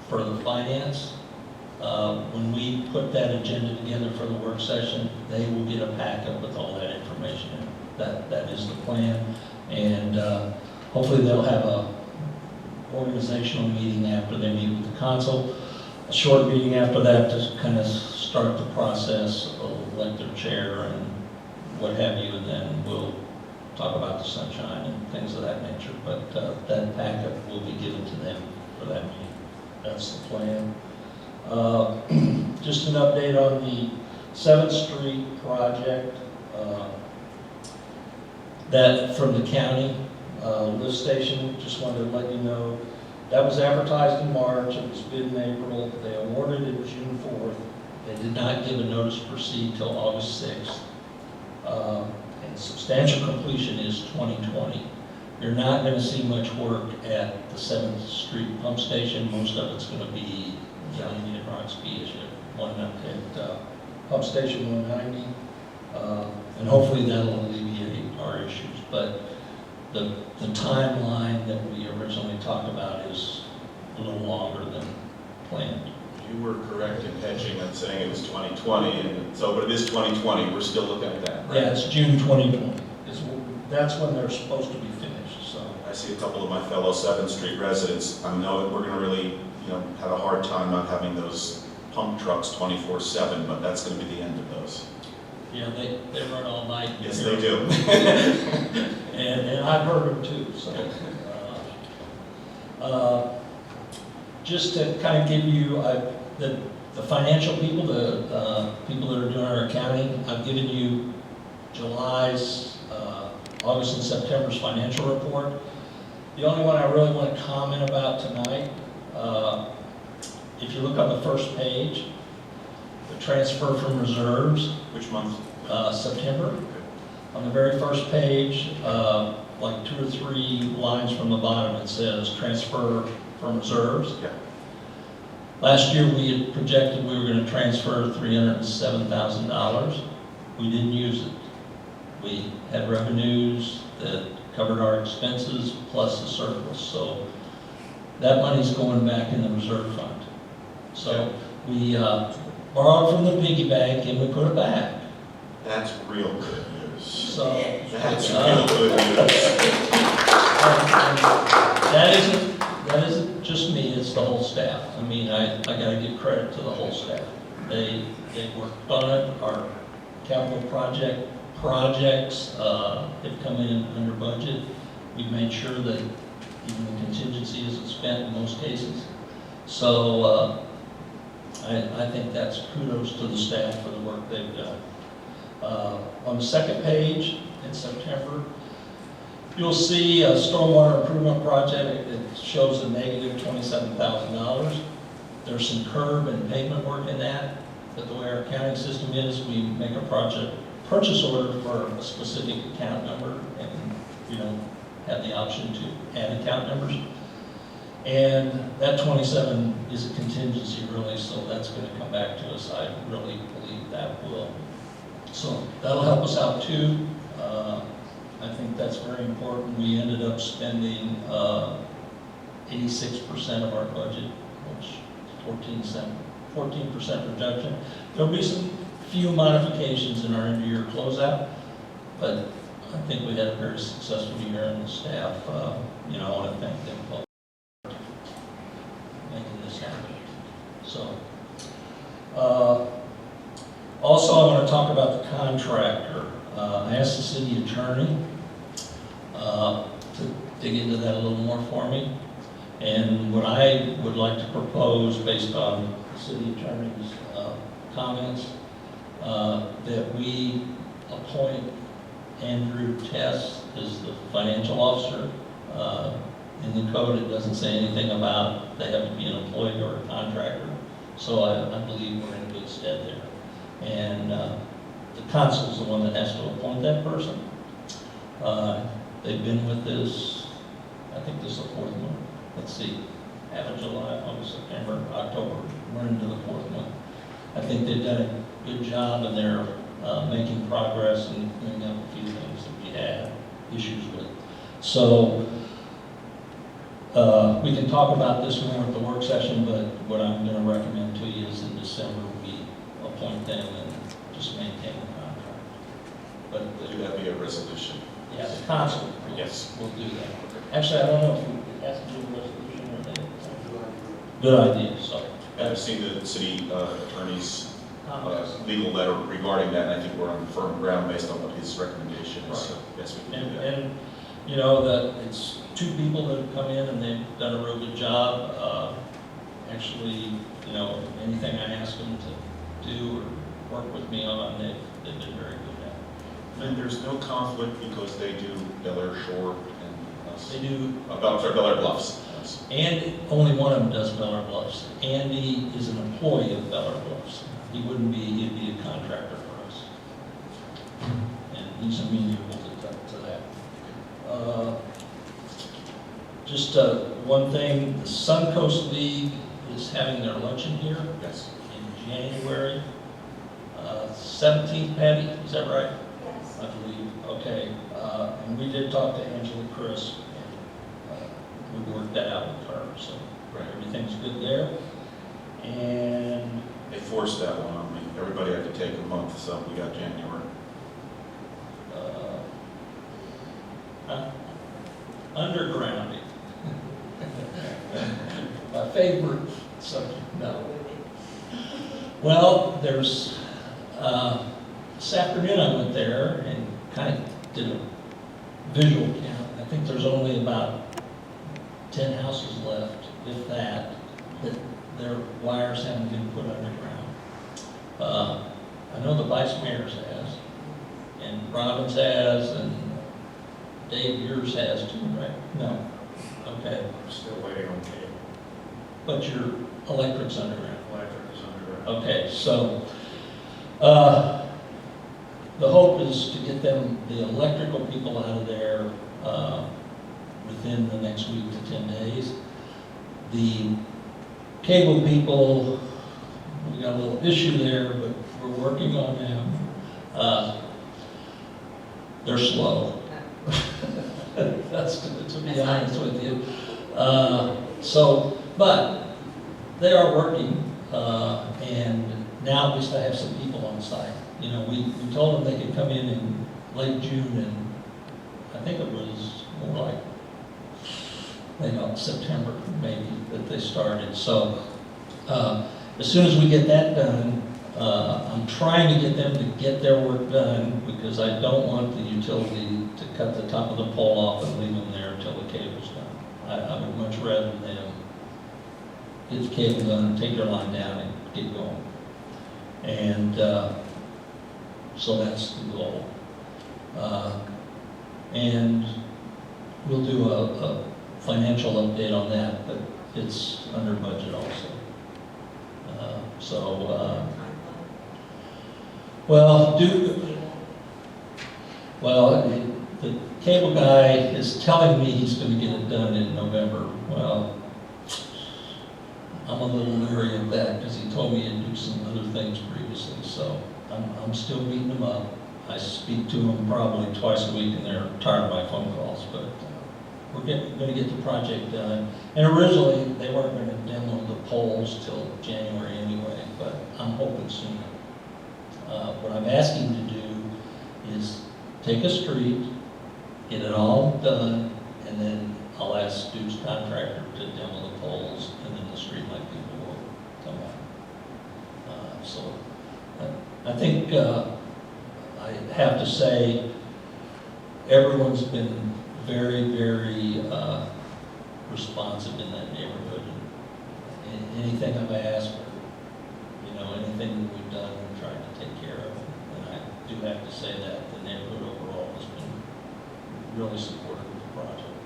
for the finance, when we put that agenda together for the work session, they will get a packet with all that information in it. That is the plan. And hopefully they'll have a organizational meeting after they meet with the council, a short meeting after that to kind of start the process, elect their chair and what have you, and then we'll talk about the sunshine and things of that nature. But that packet will be given to them for that meeting. That's the plan. Just an update on the 7th Street project. That from the county lift station, just wanted to let you know, that was advertised in March, it was bid in April, they awarded it June 4th. They did not give a notice to proceed till August 6th. And substantial completion is 2020. You're not going to see much work at the 7th Street pump station. Most of it's going to be down in Union Roxby, one at pump station 190. And hopefully that'll alleviate our issues. But the timeline that we originally talked about is a little longer than planned. You were correct in hedging and saying it was 2020, and so, but it is 2020, we're still looking at that, right? Yeah, it's June 2020. That's when they're supposed to be finished, so. I see a couple of my fellow 7th Street residents, I know we're gonna really, have a hard time not having those pump trucks 24/7, but that's gonna be the end of those. Yeah, they run all night. Yes, they do. And I've heard them too, so. Just to kind of give you the financial people, the people that are doing our accounting, I've given you July's, August and September's financial report. The only one I really want to comment about tonight, if you look on the first page, the transfer from reserves. Which month? September. On the very first page, like 2 or 3 lines from the bottom, it says transfer from reserves. Yeah. Last year, we had projected we were going to transfer $307,000. We didn't use it. We had revenues that covered our expenses plus a surplus. So that money's going back in the reserve fund. So we borrowed from the piggy bank and we put it back. That's real good news. So That's real good news. that is just me, it's the whole staff. I mean, I gotta give credit to the whole staff. They worked on it. Our capital projects have come in under budget. We've made sure that even the contingency isn't spent in most cases. So I think that's kudos to the staff for the work they've done. On the second page, in September, you'll see a stormwater improvement project. It shows a negative $27,000. There's some curb and pavement work in that, but the way our accounting system is, we make a project purchase order for a specific account number, and you don't have the option to add account numbers. And that 27 is a contingency really, so that's going to come back to us. I really believe that will. So that'll help us out too. I think that's very important. We ended up spending 86% of our budget, which is 14% reduction. There'll be some few modifications in our end of year closeout, but I think we had a very successful year, and the staff, I want to thank them for making this happen. So, also I want to talk about the contractor. I asked the city attorney to dig into that a little more for me. And what I would like to propose, based on the city attorney's comments, that we appoint Andrew Tess as the financial officer. In the code, it doesn't say anything about they have to be an employee or a contractor. So I believe we're in good stead there. And the consul's the one that has to appoint that person. They've been with this, I think this is the fourth one. Let's see, half of July, August, September, October. We're into the fourth one. I think they've done a good job, and they're making progress and cleaning up a few things that we had issues with. So we can talk about this more at the work session, but what I'm going to recommend to you is in December we appoint them and just maintain the contract. But Would that be a resolution? yeah, the consul, Yes. we'll do that. Actually, I don't know if it has to do with resolution or anything. Good idea, so. And I've seen the city attorney's legal letter regarding that, and I think we're on firm ground based on what his recommendation is. So, yes, we can do that. And you know, that it's two people that have come in and they've done a real good job. Actually, anything I ask them to do or work with me on, they've been very good at. And there's no conflict because they do Bel Air Shore and us. They do, Bel Air Bluffs. Yes. and only one of them does Bel Air Bluffs. Andy is an employee of Bel Air Bluffs. He'd be a contractor for us. And he's amenable to that. Just one thing, the Suncoast League is having their luncheon here Yes. in January 17th, Patty, is that right? Yes. I believe, okay. And we did talk to Angela Chris, and we worked that out with her, so everything's good there. And They forced that one on me. Everybody had to take a month, so we got January. undergrounding. My favorite subject, no. Well, there's, this afternoon I went there and kind of did a visual count. I think there's only about 10 houses left, if that their wires haven't been put underground. I know the vice mayor's has, and Robbins has, and Dave, yours has too, right? No. Okay. I'm still waiting on cable. But your electric's underground. Electric is underground. Okay, so, the hope is to get them, the electrical people out of there, within the next week to 10 days. The cable people, we got a little issue there, but we're working on them. They're slow. That's to be honest with you. But they are working, and now we still have some people on site. We told them they could come in late June, and I think it was more like September maybe that they started. So as soon as we get that done, I'm trying to get them to get their work done because I don't want the utility to cut the top of the pole off and leave them there until the cable's done. I would much rather them get the cable done, take their line down and get going. And so that's the goal. And we'll do a financial update on that, but it's under budget also. The cable guy is telling me he's going to get it done in November. Well, I'm a little leery of that because he told me to do some other things previously. So I'm still beating him up. I speak to them probably twice a week, and they're tired of my phone calls. But we're going to get the project done. And originally, they weren't going to demo the poles till January anyway, but I'm hoping sooner. What I'm asking to do is take a street, get it all done, and then I'll ask Duke's contractor to demo the poles, and then the streetlight people will come out. So I think I have to say everyone's been very, very responsive in that neighborhood. And anything I've asked, or anything that we've done, we're trying to take care of. And I do have to say that the neighborhood overall has been really supportive of the project.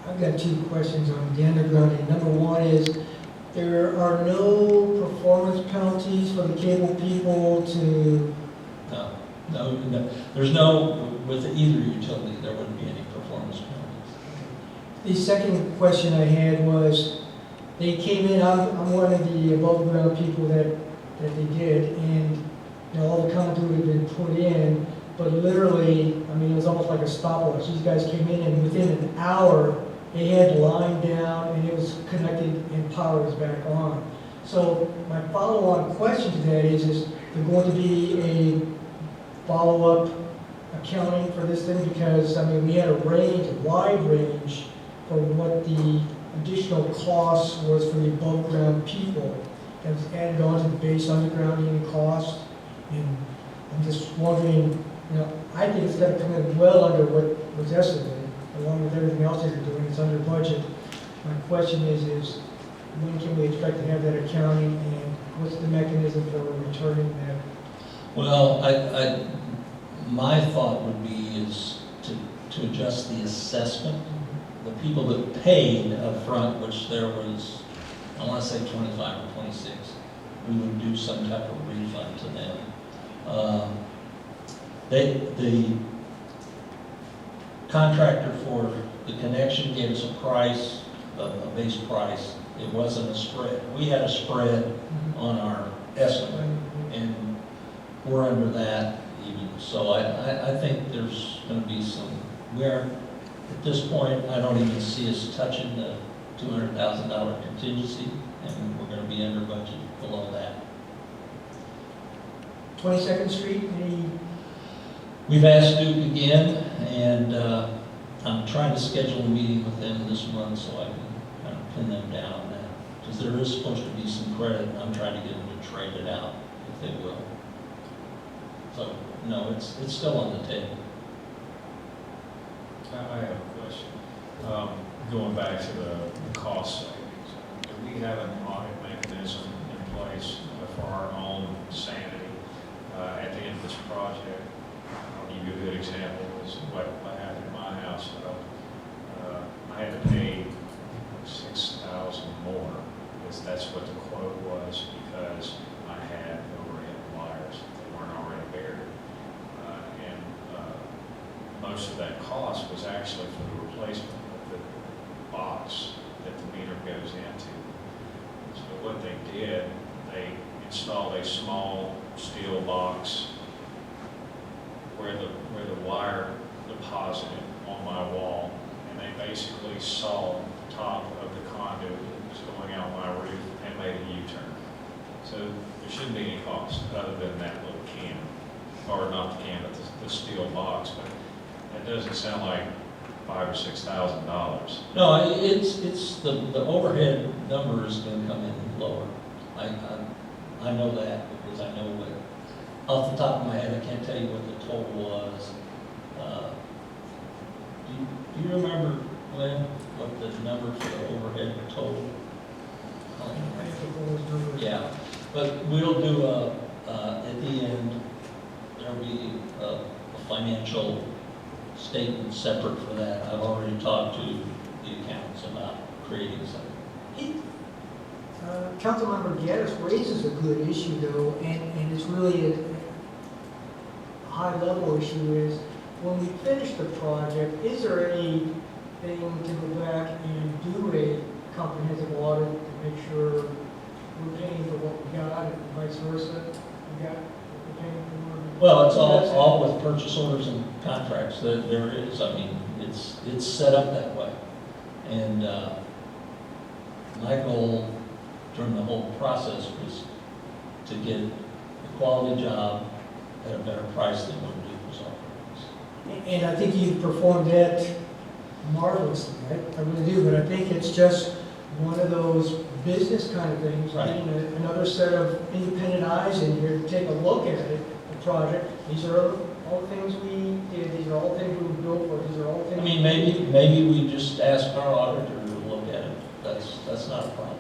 I've got two questions on the undergrounding. Number one is, there are no performance penalties for the cable people to... No. There's no, with either utility, there wouldn't be any performance penalties. The second question I had was, they came in, I'm one of the above ground people that they did, and all the conduit had been put in, but literally, it was almost like a stopwatch. These guys came in, and within an hour, they had the line down, and it was connected, and power was back on. So my follow-on question to that is there going to be a follow-up accounting for this thing? Because, we had a wide range for what the additional cost was for the above-ground people that was added on to the base undergrounding cost. And I'm just wondering, I think it's got to come in well under what was estimated, along with everything else that they're doing. It's under budget. My question is when can we expect to have that accounting, and what's the mechanism for returning that? Well, my thought would be is to adjust the assessment. The people that paid up front, which there was, I want to say 25 or 26, we would do some type of refund to them. The contractor for the connection gave us a price, a base price. It wasn't a spread. We had a spread on our estimate, and we're under that even. So I think there's going to be some, at this point, I don't even see us touching the $200,000 contingency, and we're going to be under budget below that. 22nd Street, We've asked Duke again, and I'm trying to schedule a meeting with them this month so I can kind of pin them down on that. Because there is supposed to be some credit, and I'm trying to get them to trade it out, if they will. So, no, it's still on the table. I have a question. Going back to the cost savings, do we have an audit mechanism in place for our own sanity at the end of this project? I'll give you a good example. Is what happened at my house. I had to pay $6,000 more, because that's what the quote was, because I had overhead wires that weren't already buried. Most of that cost was actually for the replacement of the box that the meter goes into. So what they did, they installed a small steel box where the wire deposited on my wall, and they basically saw the top of the conduit that was going out my roof and made a U-turn. So there shouldn't be any cost other than that little can, or not the can, but the steel box. But it doesn't sound like $5,000 or $6,000. No, it's, the overhead number is gonna come in lower. I know that, because I know what, off the top of my head, I can't tell you what the total was. Do you remember, Glenn, what the number for the overhead total? Yeah, but we'll do at the end, there'll be a financial statement separate for that. I've already talked to the accountants about creating something. Councilmember Gaddis raises a good issue though, and it's really a high-level issue is, when we finish the project, is there anything to go back and do a comprehensive audit to make sure we're paying for what we got and vice versa? We got what we're paying for? Well, it's all with purchase orders and contracts that there is. I mean, it's set up that way. And my goal during the whole process was to get a quality job at a better price than what Duke was offering us. And I think you've performed that marvelously, right? I really do, but I think it's just one of those business kind of things, Right. getting another set of independent eyes in here to take a look at it, the project. These are all things we did, these are all things we built for, these are all things. I mean, maybe we just ask our auditor to look at it. That's not a problem.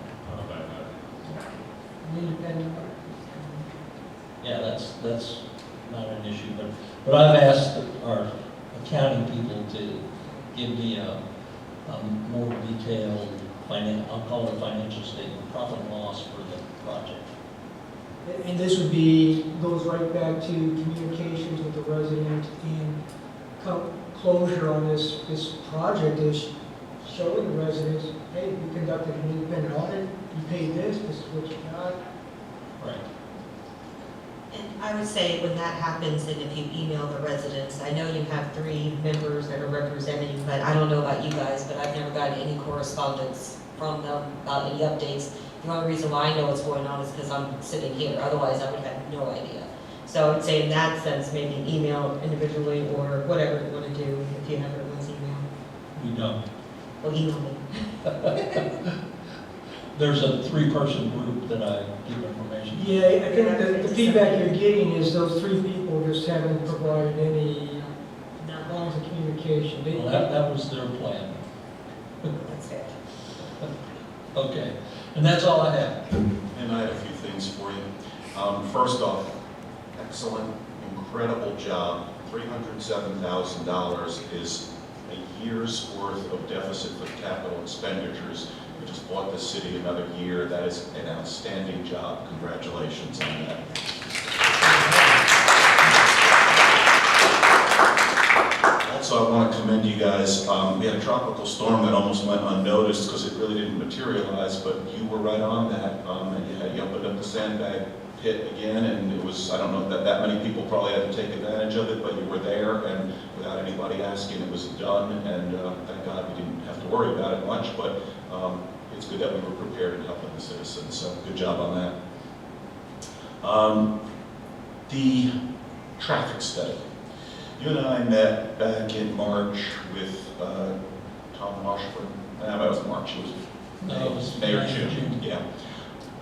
An independent. Yeah, that's not an issue, but I've asked our accounting people to give me a more detailed I'll call it a financial statement, profit and loss for the project. And this would goes right back to communications with the resident and closure on this project is showing the residents, hey, we conducted an independent audit, you paid this is what you got. Right. And I would say when that happens, and if you email the residents, I know you have 3 members that are representing you, but I don't know about you guys, but I've never gotten any correspondence from them about any updates. The only reason why I know what's going on is because I'm sitting here, otherwise I would have no idea. So I would say in that sense, maybe email individually or whatever you want to do, if you have everyone's email. We don't. Well, email me. There's a 3-person group that I give information to. Yeah, I think the feedback you're getting is those 3 people just haven't provided any lines of communication. Well, that was their plan. That's fair. Okay, and that's all I have. And I have a few things for you. First off, excellent, incredible job. $307,000 is a year's worth of deficit for capital expenditures. We just bought the city another year. That is an outstanding job. Congratulations on that. Also, I want to commend you guys. We had a tropical storm that almost went unnoticed because it really didn't materialize, but you were right on that. And you opened up the sandbag pit again, and it was, I don't know that many people probably had to take advantage of it, but you were there, and without anybody asking, it was done, and thank God we didn't have to worry about it much, but it's good that we were prepared and helping the citizens, so good job on that. The traffic study. You and I met back in March with Tom Washburn. That was March. It was May or June. Yeah.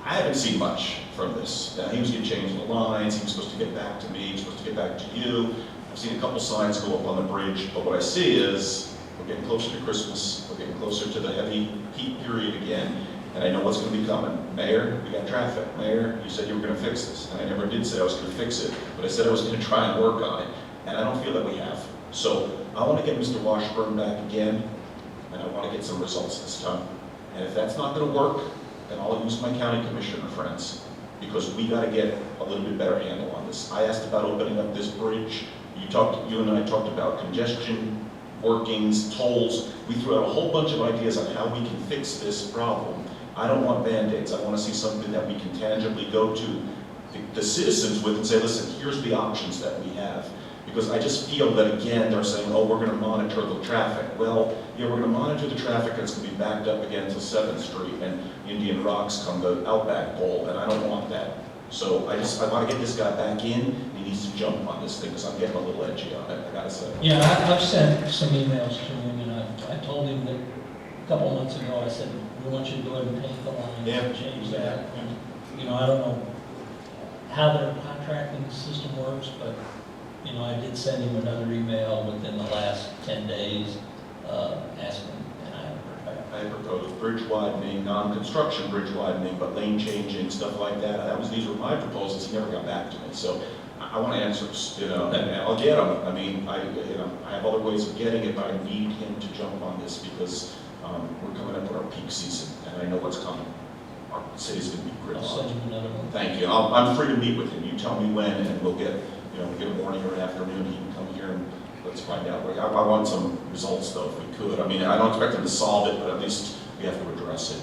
I haven't seen much from this. He was going to change the lines. He was supposed to get back to me. He was supposed to get back to you. I've seen a couple signs go up on the bridge, but what I see is we're getting closer to Christmas. We're getting closer to the heavy heat period again, and I know what's going to be coming. Mayor, we got traffic. Mayor, you said you were going to fix this, and I never did say I was going to fix it, but I said I was going to try and work on it, and I don't feel that we have. So I want to get Mr. Washburn back again, and I want to get some results this time. And if that's not going to work, then I'll use my county commissioner friends, because we got to get a little bit better handle on this. I asked about opening up this bridge. You and I talked about congestion, workings, tolls. We threw out a whole bunch of ideas on how we can fix this problem. I don't want Band-Aids. I want to see something that we can tangibly go to the citizens with and say, listen, here's the options that we have. Because I just feel that, again, they're saying, oh, we're going to monitor the traffic. Well, yeah, we're going to monitor the traffic, and it's going to be backed up again to 7th Street and Indian Rocks come the Outback Bowl, and I don't want that. So I want to get this guy back in, and he needs to jump on this thing, because I'm getting a little edgy on it, I got to say. Yeah, I've sent some emails to him, and told him that a couple of months ago, I said, we want you to go ahead and paint the line Yeah. and change that. And, you know, I don't know how their contracting system works, but, you know, I did send him another email within the last 10 days, asking, and I haven't heard back. I proposed bridge widening, non-construction bridge widening, but lane changing, stuff like that. These were my proposals, he never got back to me. So I want answers, you know, and I'll get them. I mean, I have other ways of getting it, but I need him to jump on this because we're coming up with our peak season, and I know what's coming. Our city's gonna be I'll send gridlocked. him another one. Thank you. I'm free to meet with him. You tell me when, and we'll get, you know, get a morning or an afternoon. He can come here and let's find out. Like, I want some results, though, if we could. I mean, I don't expect him to solve it, but at least we have to address it.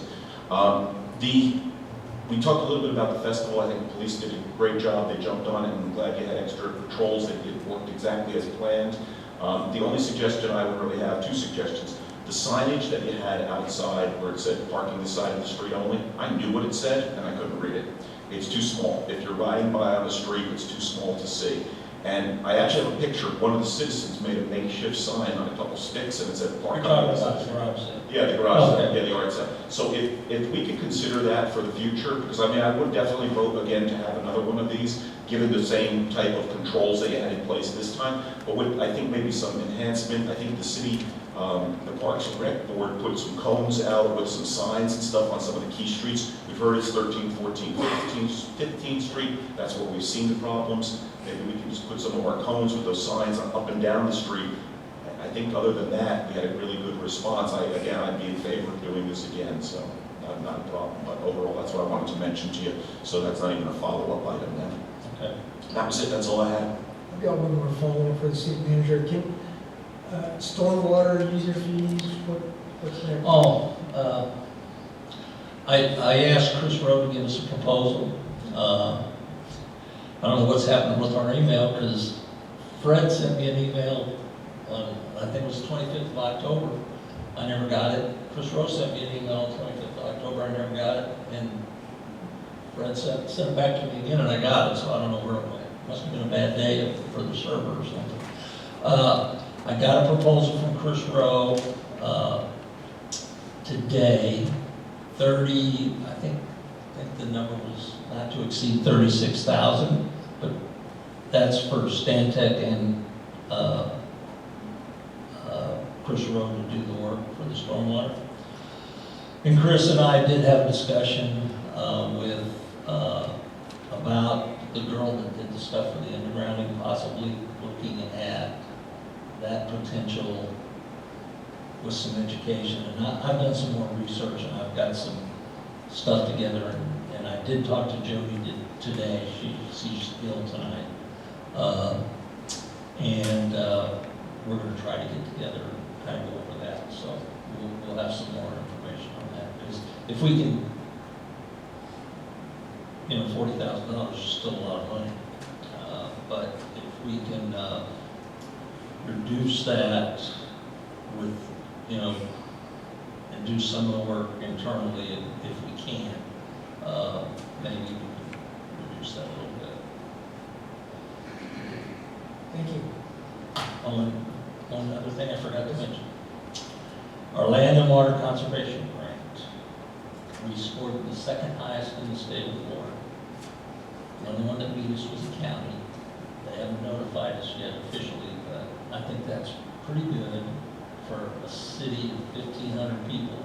We talked a little bit about the festival. I think the police did a great job. They jumped on it, and I'm glad you had extra patrols. It worked exactly as planned. The only suggestion I would really have, two suggestions. The signage that you had outside where it said parking this side of the street only, I knew what it said, and I couldn't read it. It's too small. If you're riding by on the street, it's too small to see. And I actually have a picture. One of the citizens made a makeshift sign on a couple sticks, and it said You're parking. talking about the garage sale. Yeah, the garage, Okay. yeah, the art sale. So if we could consider that for the future, because I mean, I would definitely vote again to have another one of these, given the same type of controls they had in place this time, but with, I think maybe some enhancement. I think the city, the Parks and Rec Board put some cones out with some signs and stuff on some of the key streets. We've heard it's 13th, 14th, 15th Street. That's where we've seen the problems. Maybe we can just put some of our cones with those signs up and down the street. I think other than that, we had a really good response. Again, I'd be in favor of doing this again, so not a problem. But overall, that's what I wanted to mention to you. So that's not even a follow-up item now. Okay. That was it, that's all I had. I've got one more follow-up for the city manager. Stormwater user fees, what's next? Oh, I asked Chris Rowe to give us a proposal. I don't know what's happening with our email, because Fred sent me an email on, I think it was the 25th of October. I never got it. Chris Rowe sent me an email on the 25th of October, I never got it. And Fred sent it back to me again, and I got it, so I don't know where it went. Must have been a bad day for the server or something. I got a proposal from Chris Rowe today, I think the number was not to exceed 36,000, but that's for Stantec and Chris Rowe to do the work for the stormwater. And Chris and I did have a discussion about the girl that did the stuff for the undergrounding, possibly looking at that potential with some education. And I've done some more research, and I've got some stuff together, and I did talk to Jody today. She's ill tonight. We're going to try to get together and kind of go over that. So we'll have some more information on that. Because if we can, $40,000 is still a lot of money. But if we can reduce that with, and do some of the work internally if we can, maybe we can reduce that a little bit. Thank you. One other thing I forgot to mention. Our land and water conservation grant. We scored the second highest in the state of Florida. The only one that beat us was the county. They haven't notified us yet officially, but I think that's pretty good for a city of 1,500 people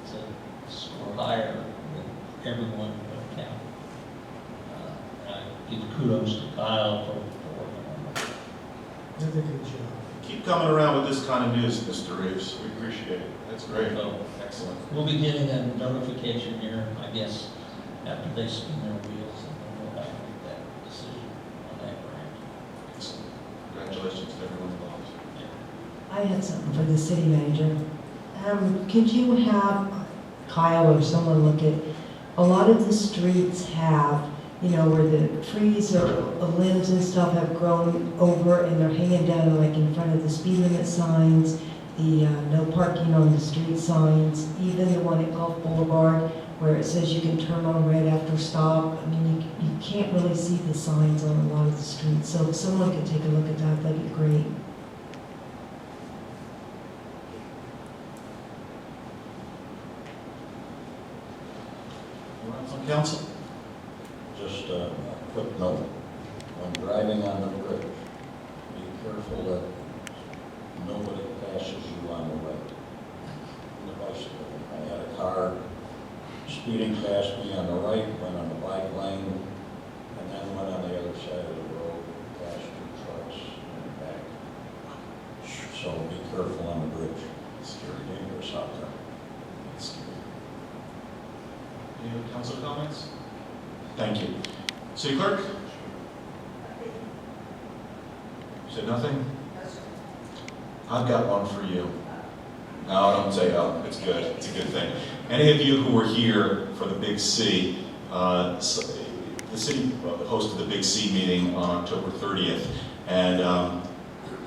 to score higher than everyone in the county. And I give kudos to Kyle for working on that. Another good job. Keep coming around with this kind of news, Mr. Reeves. We appreciate it. That's great. So, Excellent. we'll be getting a notification here, I guess, after they spin their wheels, and then we'll have to make that decision on that grant. Excellent. Congratulations to everyone involved. I had something for the city manager. Could you have Kyle or someone look at, a lot of the streets have, where the trees or limbs and stuff have grown over and they're hanging down like in front of the speed limit signs, the no parking on the street signs, even the one at Gulf Boulevard where it says you can turn on red after stop. I mean, you can't really see the signs on a lot of the streets. So if someone could take a look at that, that'd be great. on council? Just a quick note, when driving on the bridge, be careful that nobody passes you on the right. On the bicycle. I had a car speeding past me on the right, went on the bike lane, and then went on the other side of the road, past 2 trucks and back. So be careful on the bridge. It's very dangerous out there. Any other council comments? Thank you. City clerk? Said nothing? I've got one for you. No, don't say oh, it's good, it's a good thing. Any of you who were here for the Big C, the city hosted the Big C meeting on October 30th, and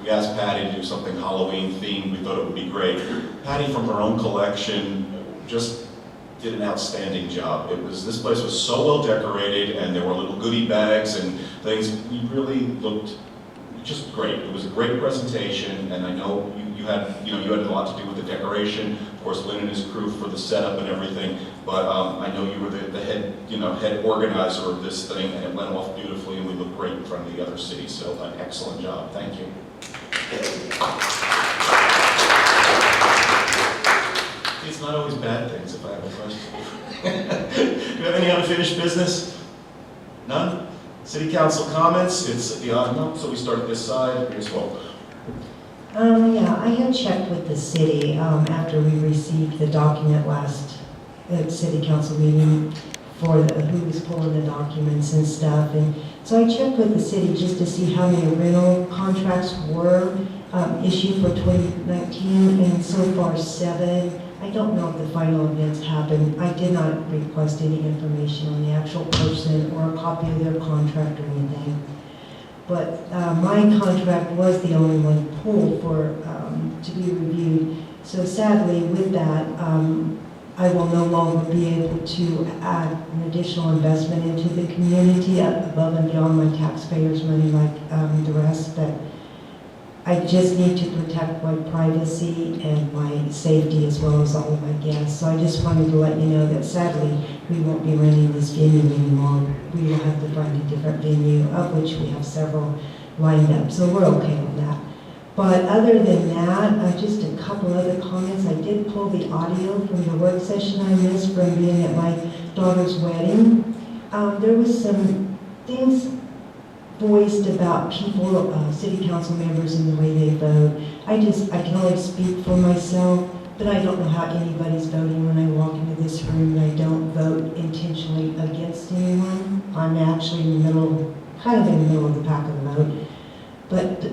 we asked Patty to do something Halloween themed. We thought it would be great. Patty, from her own collection, just did an outstanding job. This place was so well decorated, and there were little goodie bags and things. We really looked just great. It was a great presentation, and I know you had a lot to do with the decoration. Of course, Lynn and his crew for the setup and everything. But I know you were the head organizer of this thing, and it went off beautifully, and we looked great in front of the other cities. So, an excellent job. Thank you. It's not always bad things if I have a question. Do you have any unfinished business? None? City council comments? It's the odd note, so we start at this side. Here's well. Yeah, I had checked with the city after we received the document last at city council meeting for who was pulling the documents and stuff. And so I checked with the city just to see how many rental contracts were issued for 2019, and so far 7. I don't know if the final events happened. I did not request any information on the actual person or a copy of their contract or anything. But my contract was the only one pulled for to be reviewed. So sadly, with that, I will no longer be able to add an additional investment into the community above and beyond my taxpayers' money like the rest. But I just need to protect my privacy and my safety as well as all of my guests. So I just wanted to let you know that sadly, we won't be renting this venue anymore. We will have to find a different venue, of which we have several lined up. So we're okay on that. But other than that, just a couple other comments. I did pull the audio from the work session I missed from being at my daughter's wedding. There was some things voiced about people, city council members and the way they vote. I can only speak for myself, but I don't know how anybody's voting when I walk into this room, and I don't vote intentionally against anyone. I'm actually in the middle, kind of in the middle of the pack of the vote. But the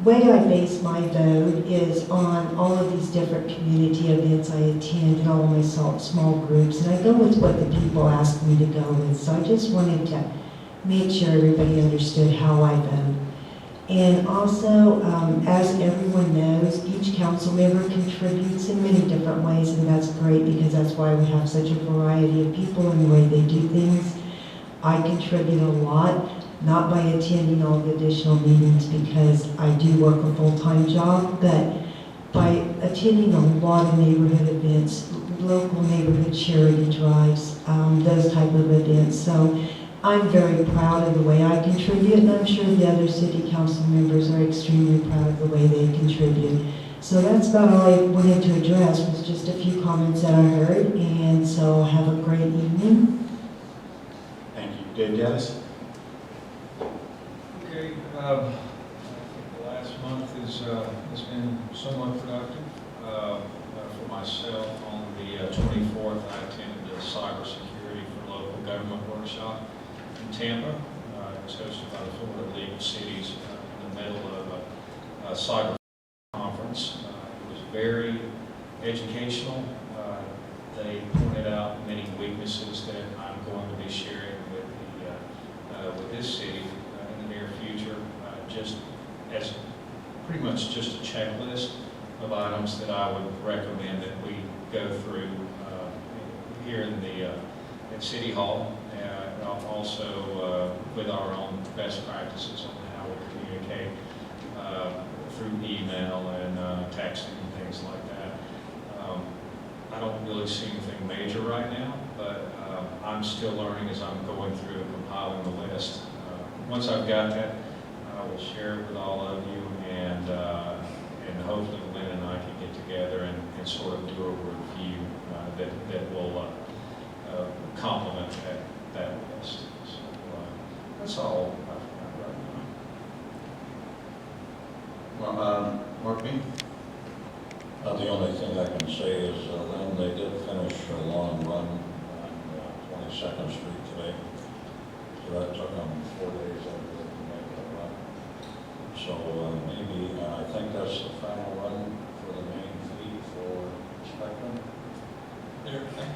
way I base my vote is on all of these different community events I attend and all of my small groups, and I go with what the people ask me to go with. So I just wanted to make sure everybody understood how I vote. And also, as everyone knows, each council member contributes in many different ways, and that's great because that's why we have such a variety of people and the way they do things. I contribute a lot, not by attending all the additional meetings because I do work a full-time job, but by attending a lot of neighborhood events, local neighborhood charity drives, those type of events. So I'm very proud of the way I contribute, and I'm sure the other city council members are extremely proud of the way they contribute. So that's about all I wanted to address, was just a few comments that I heard, and so have a great evening. Thank you. Dave Gaddis? Okay, I think the last month has been somewhat productive. For myself, on the 24th, I attended a cybersecurity for local government workshop in Tampa. It was hosted by the Florida League of Cities in the middle of a cyber conference. It was very educational. They pointed out many weaknesses that I'm going to be sharing with this city in the near future, just as pretty much just a checklist of items that I would recommend that we go through here in at City Hall, and also with our own best practices on how we communicate through email and texting and things like that. I don't really see anything major right now, but I'm still learning as I'm going through and compiling the list. Once I've got that, I will share it with all of you, and hopefully Lynn and I can get together and sort of do a review that will complement that list. So that's all I've got right now. Well, Mark B? The only thing I can say is, Lynn, they did finish a long run on 22nd Street today. So that took them 4 days, I believe, to make that run. So maybe, I think that's the final run for the main feed for Spectrum.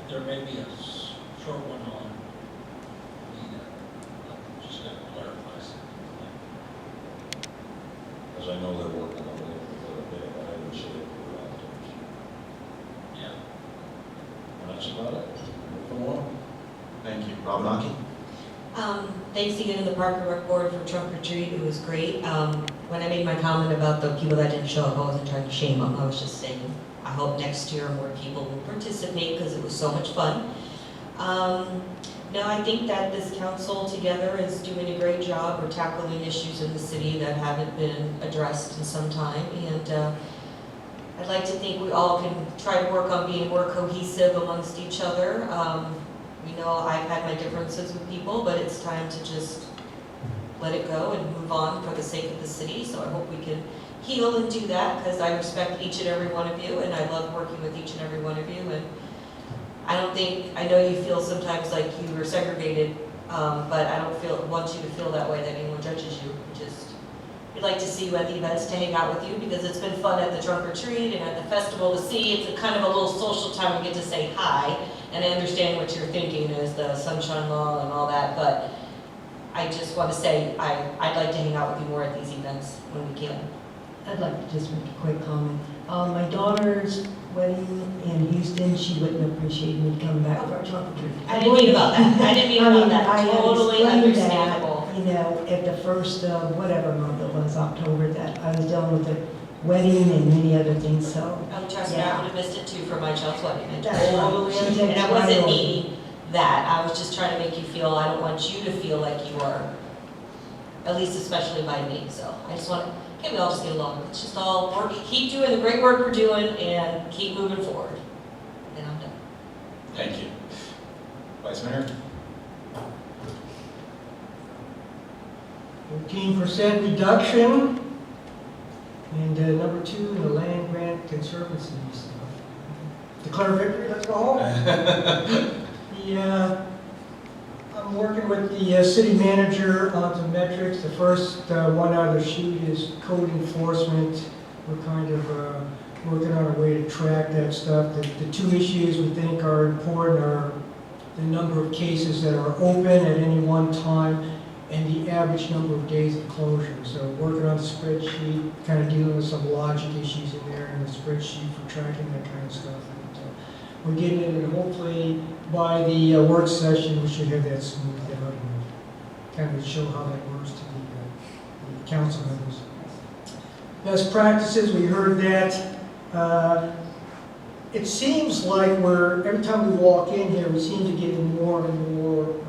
There may be a short one on the, I'm just going to clarify something. Because I know they're working on it for the day, but I didn't see it for that. Yeah. And that's about it. Moving on. Thank you. Rob Naki? Thanks again to the Park and Rec Board for trunk or treat. It was great. When I made my comment about the people that didn't show up, I wasn't trying to shame them. I was just saying, I hope next year more people will participate because it was so much fun. No, I think that this council together is doing a great job. We're tackling issues in the city that haven't been addressed in some time. And I'd like to think we all can try to work on being more cohesive amongst each other. We know I've had my differences with people, but it's time to just let it go and move on for the sake of the city. So I hope we can heal and do that, because I respect each and every one of you, and I love working with each and every one of you. And I know you feel sometimes like you were segregated, but I don't want you to feel that way, that anyone judges you. We'd like to see you at the events, to hang out with you, because it's been fun at the trunk or treat and at the festival to see. It's a kind of a little social time. We get to say hi, and I understand what you're thinking is the sunshine law and all that, but I just want to say I'd like to hang out with you more at these events when we can. I'd like to just make a quick comment. My daughter's wedding in Houston, she wouldn't appreciate me coming back for a trunk or treat. I didn't mean about that. I didn't mean about that. I had Totally explained understandable. that, you know, at the first, whatever month it was, October, that I was dealing with the wedding and many other things, so. Oh, trust me, I would have missed it too for my child's wedding. I That's right. totally She understand. takes And I wasn't right needing that. I was just trying to make you feel, I don't want you to feel like you are, at least especially by me. So I just want, we all just get along. It's just all work, keep doing the great work we're doing and keep moving forward. And I'm done. Thank you. Vice Mayor? 15% reduction. And number 2 in the land grant conservancy stuff. Declare victory, let's go home. I'm working with the city manager on some metrics. The first one out of the chute is code enforcement. We're kind of working on a way to track that stuff. The 2 issues we think are important are the number of cases that are open at any one time and the average number of days of closure. So working on the spreadsheet, kind of dealing with some logic issues in there in the spreadsheet for tracking that kind of stuff. We're getting it, and hopefully by the work session, we should have that smoothed out and kind of show how that works to the council members. Best practices, we heard that. It seems like every time we walk in here, we seem to get more and more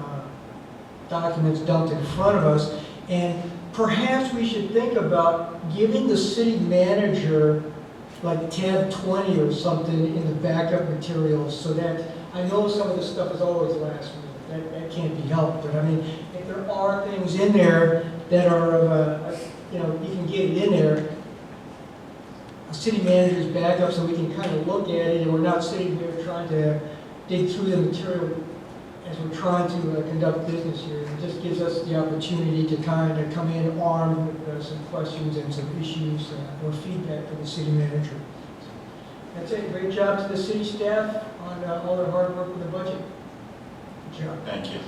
documents dumped in front of us. And perhaps we should think about giving the city manager like tab 20 or something in the backup materials, so that, I know some of this stuff is always last minute, that can't be helped, but I mean, if there are things in there that are of you can get it in there, a city manager's backup, so we can kind of look at it, and we're not sitting here trying to dig through the material as we're trying to conduct business here. It just gives us the opportunity to kind of come in armed with some questions and some issues or feedback from the city manager. That's it. Great job to the city staff on all their hard work with the budget. Good job. Thank you.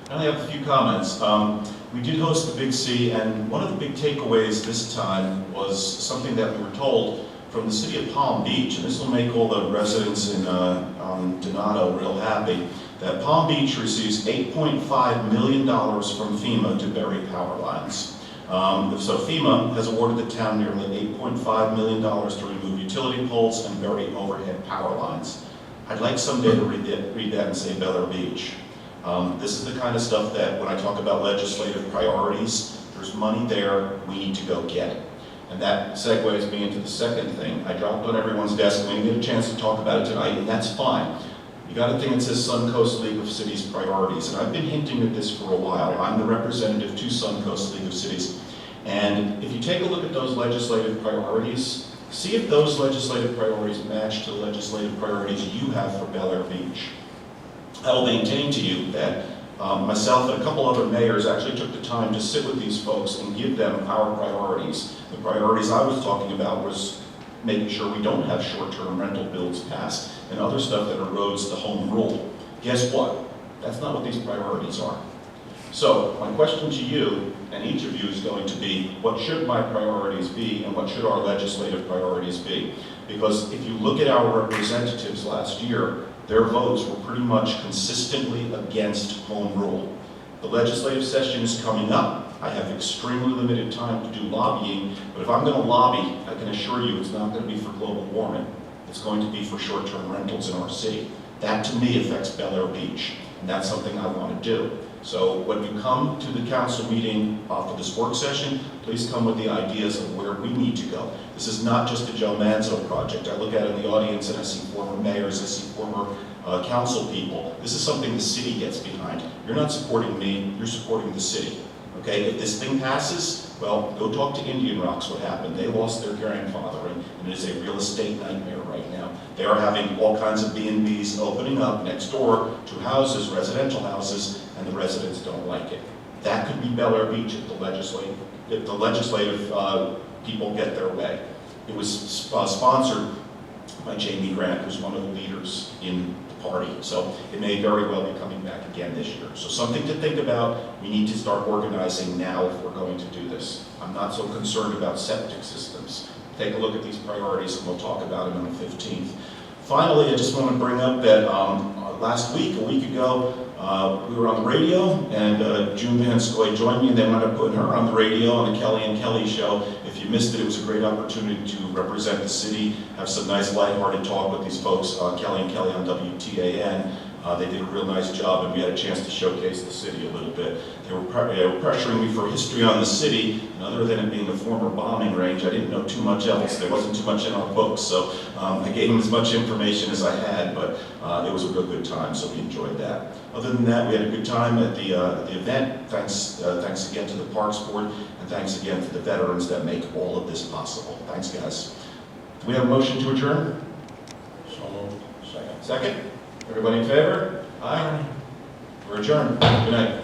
I only have a few comments. We did host the Big C, and one of the big takeaways this time was something that we were told from the city of Palm Beach, and this will make all the residents in Donato real happy, that Palm Beach receives $8.5 million from FEMA to bury power lines. So FEMA has awarded the town nearly $8.5 million to remove utility poles and bury overhead power lines. I'd like someday to read that and say Bel Air Beach. This is the kind of stuff that when I talk about legislative priorities, there's money there, we need to go get it. And that segues me into the second thing. I dropped on everyone's desk, we didn't get a chance to talk about it tonight, and that's fine. You got a thing that says Suncoast League of Cities priorities, and I've been hinting at this for a while. I'm the representative to Suncoast League of Cities. And if you take a look at those legislative priorities, see if those legislative priorities match to the legislative priorities you have for Bel Air Beach. I will maintain to you that myself and a couple other mayors actually took the time to sit with these folks and give them our priorities. The priorities I was talking about was making sure we don't have short-term rental bills passed and other stuff that erodes the home rule. Guess what? That's not what these priorities are. So my question to you and each of you is going to be, what should my priorities be and what should our legislative priorities be? Because if you look at our representatives last year, their votes were pretty much consistently against home rule. The legislative session is coming up. I have extremely limited time to do lobbying, but if I'm going to lobby, I can assure you it's not going to be for global warming. It's going to be for short-term rentals in our city. That, to me, affects Bel Air Beach, and that's something I want to do. So when you come to the council meeting for this work session, please come with the ideas of where we need to go. This is not just a Joe Manzo project. I look at it in the audience and I see former mayors, I see former council people. This is something the city gets behind. You're not supporting me, you're supporting the city. Okay, if this thing passes, well, go talk to Indian Rocks what happened. They lost their grandfather, and it is a real estate nightmare right now. They are having all kinds of B&Bs opening up next door to houses, residential houses, and the residents don't like it. That could be Bel Air Beach if the legislative people get their way. It was sponsored by Jamie Grant, who's one of the leaders in the party. So it may very well be coming back again this year. So something to think about. We need to start organizing now if we're going to do this. I'm not so concerned about septic systems. Take a look at these priorities and we'll talk about them on the 15th. Finally, I just want to bring up that last week, a week ago, we were on the radio, and June Van Scoy joined me, and they wound up putting her on the radio on the Kelly and Kelly show. If you missed it, it was a great opportunity to represent the city, have some nice lighthearted talk with these folks, Kelly and Kelly on WTAN. They did a real nice job, and we had a chance to showcase the city a little bit. They were pressuring me for history on the city, and other than it being a former bombing range, I didn't know too much else. There wasn't too much in our books, so I gave them as much information as I had, but it was a real good time, so we enjoyed that. Other than that, we had a good time at the event. Thanks again to the Parks Board, and thanks again to the veterans that make all of this possible. Thanks, guys. Do we have a motion to adjourn? So moved. Second. Second? Everybody in favor? Aye. We're adjourned. Good night.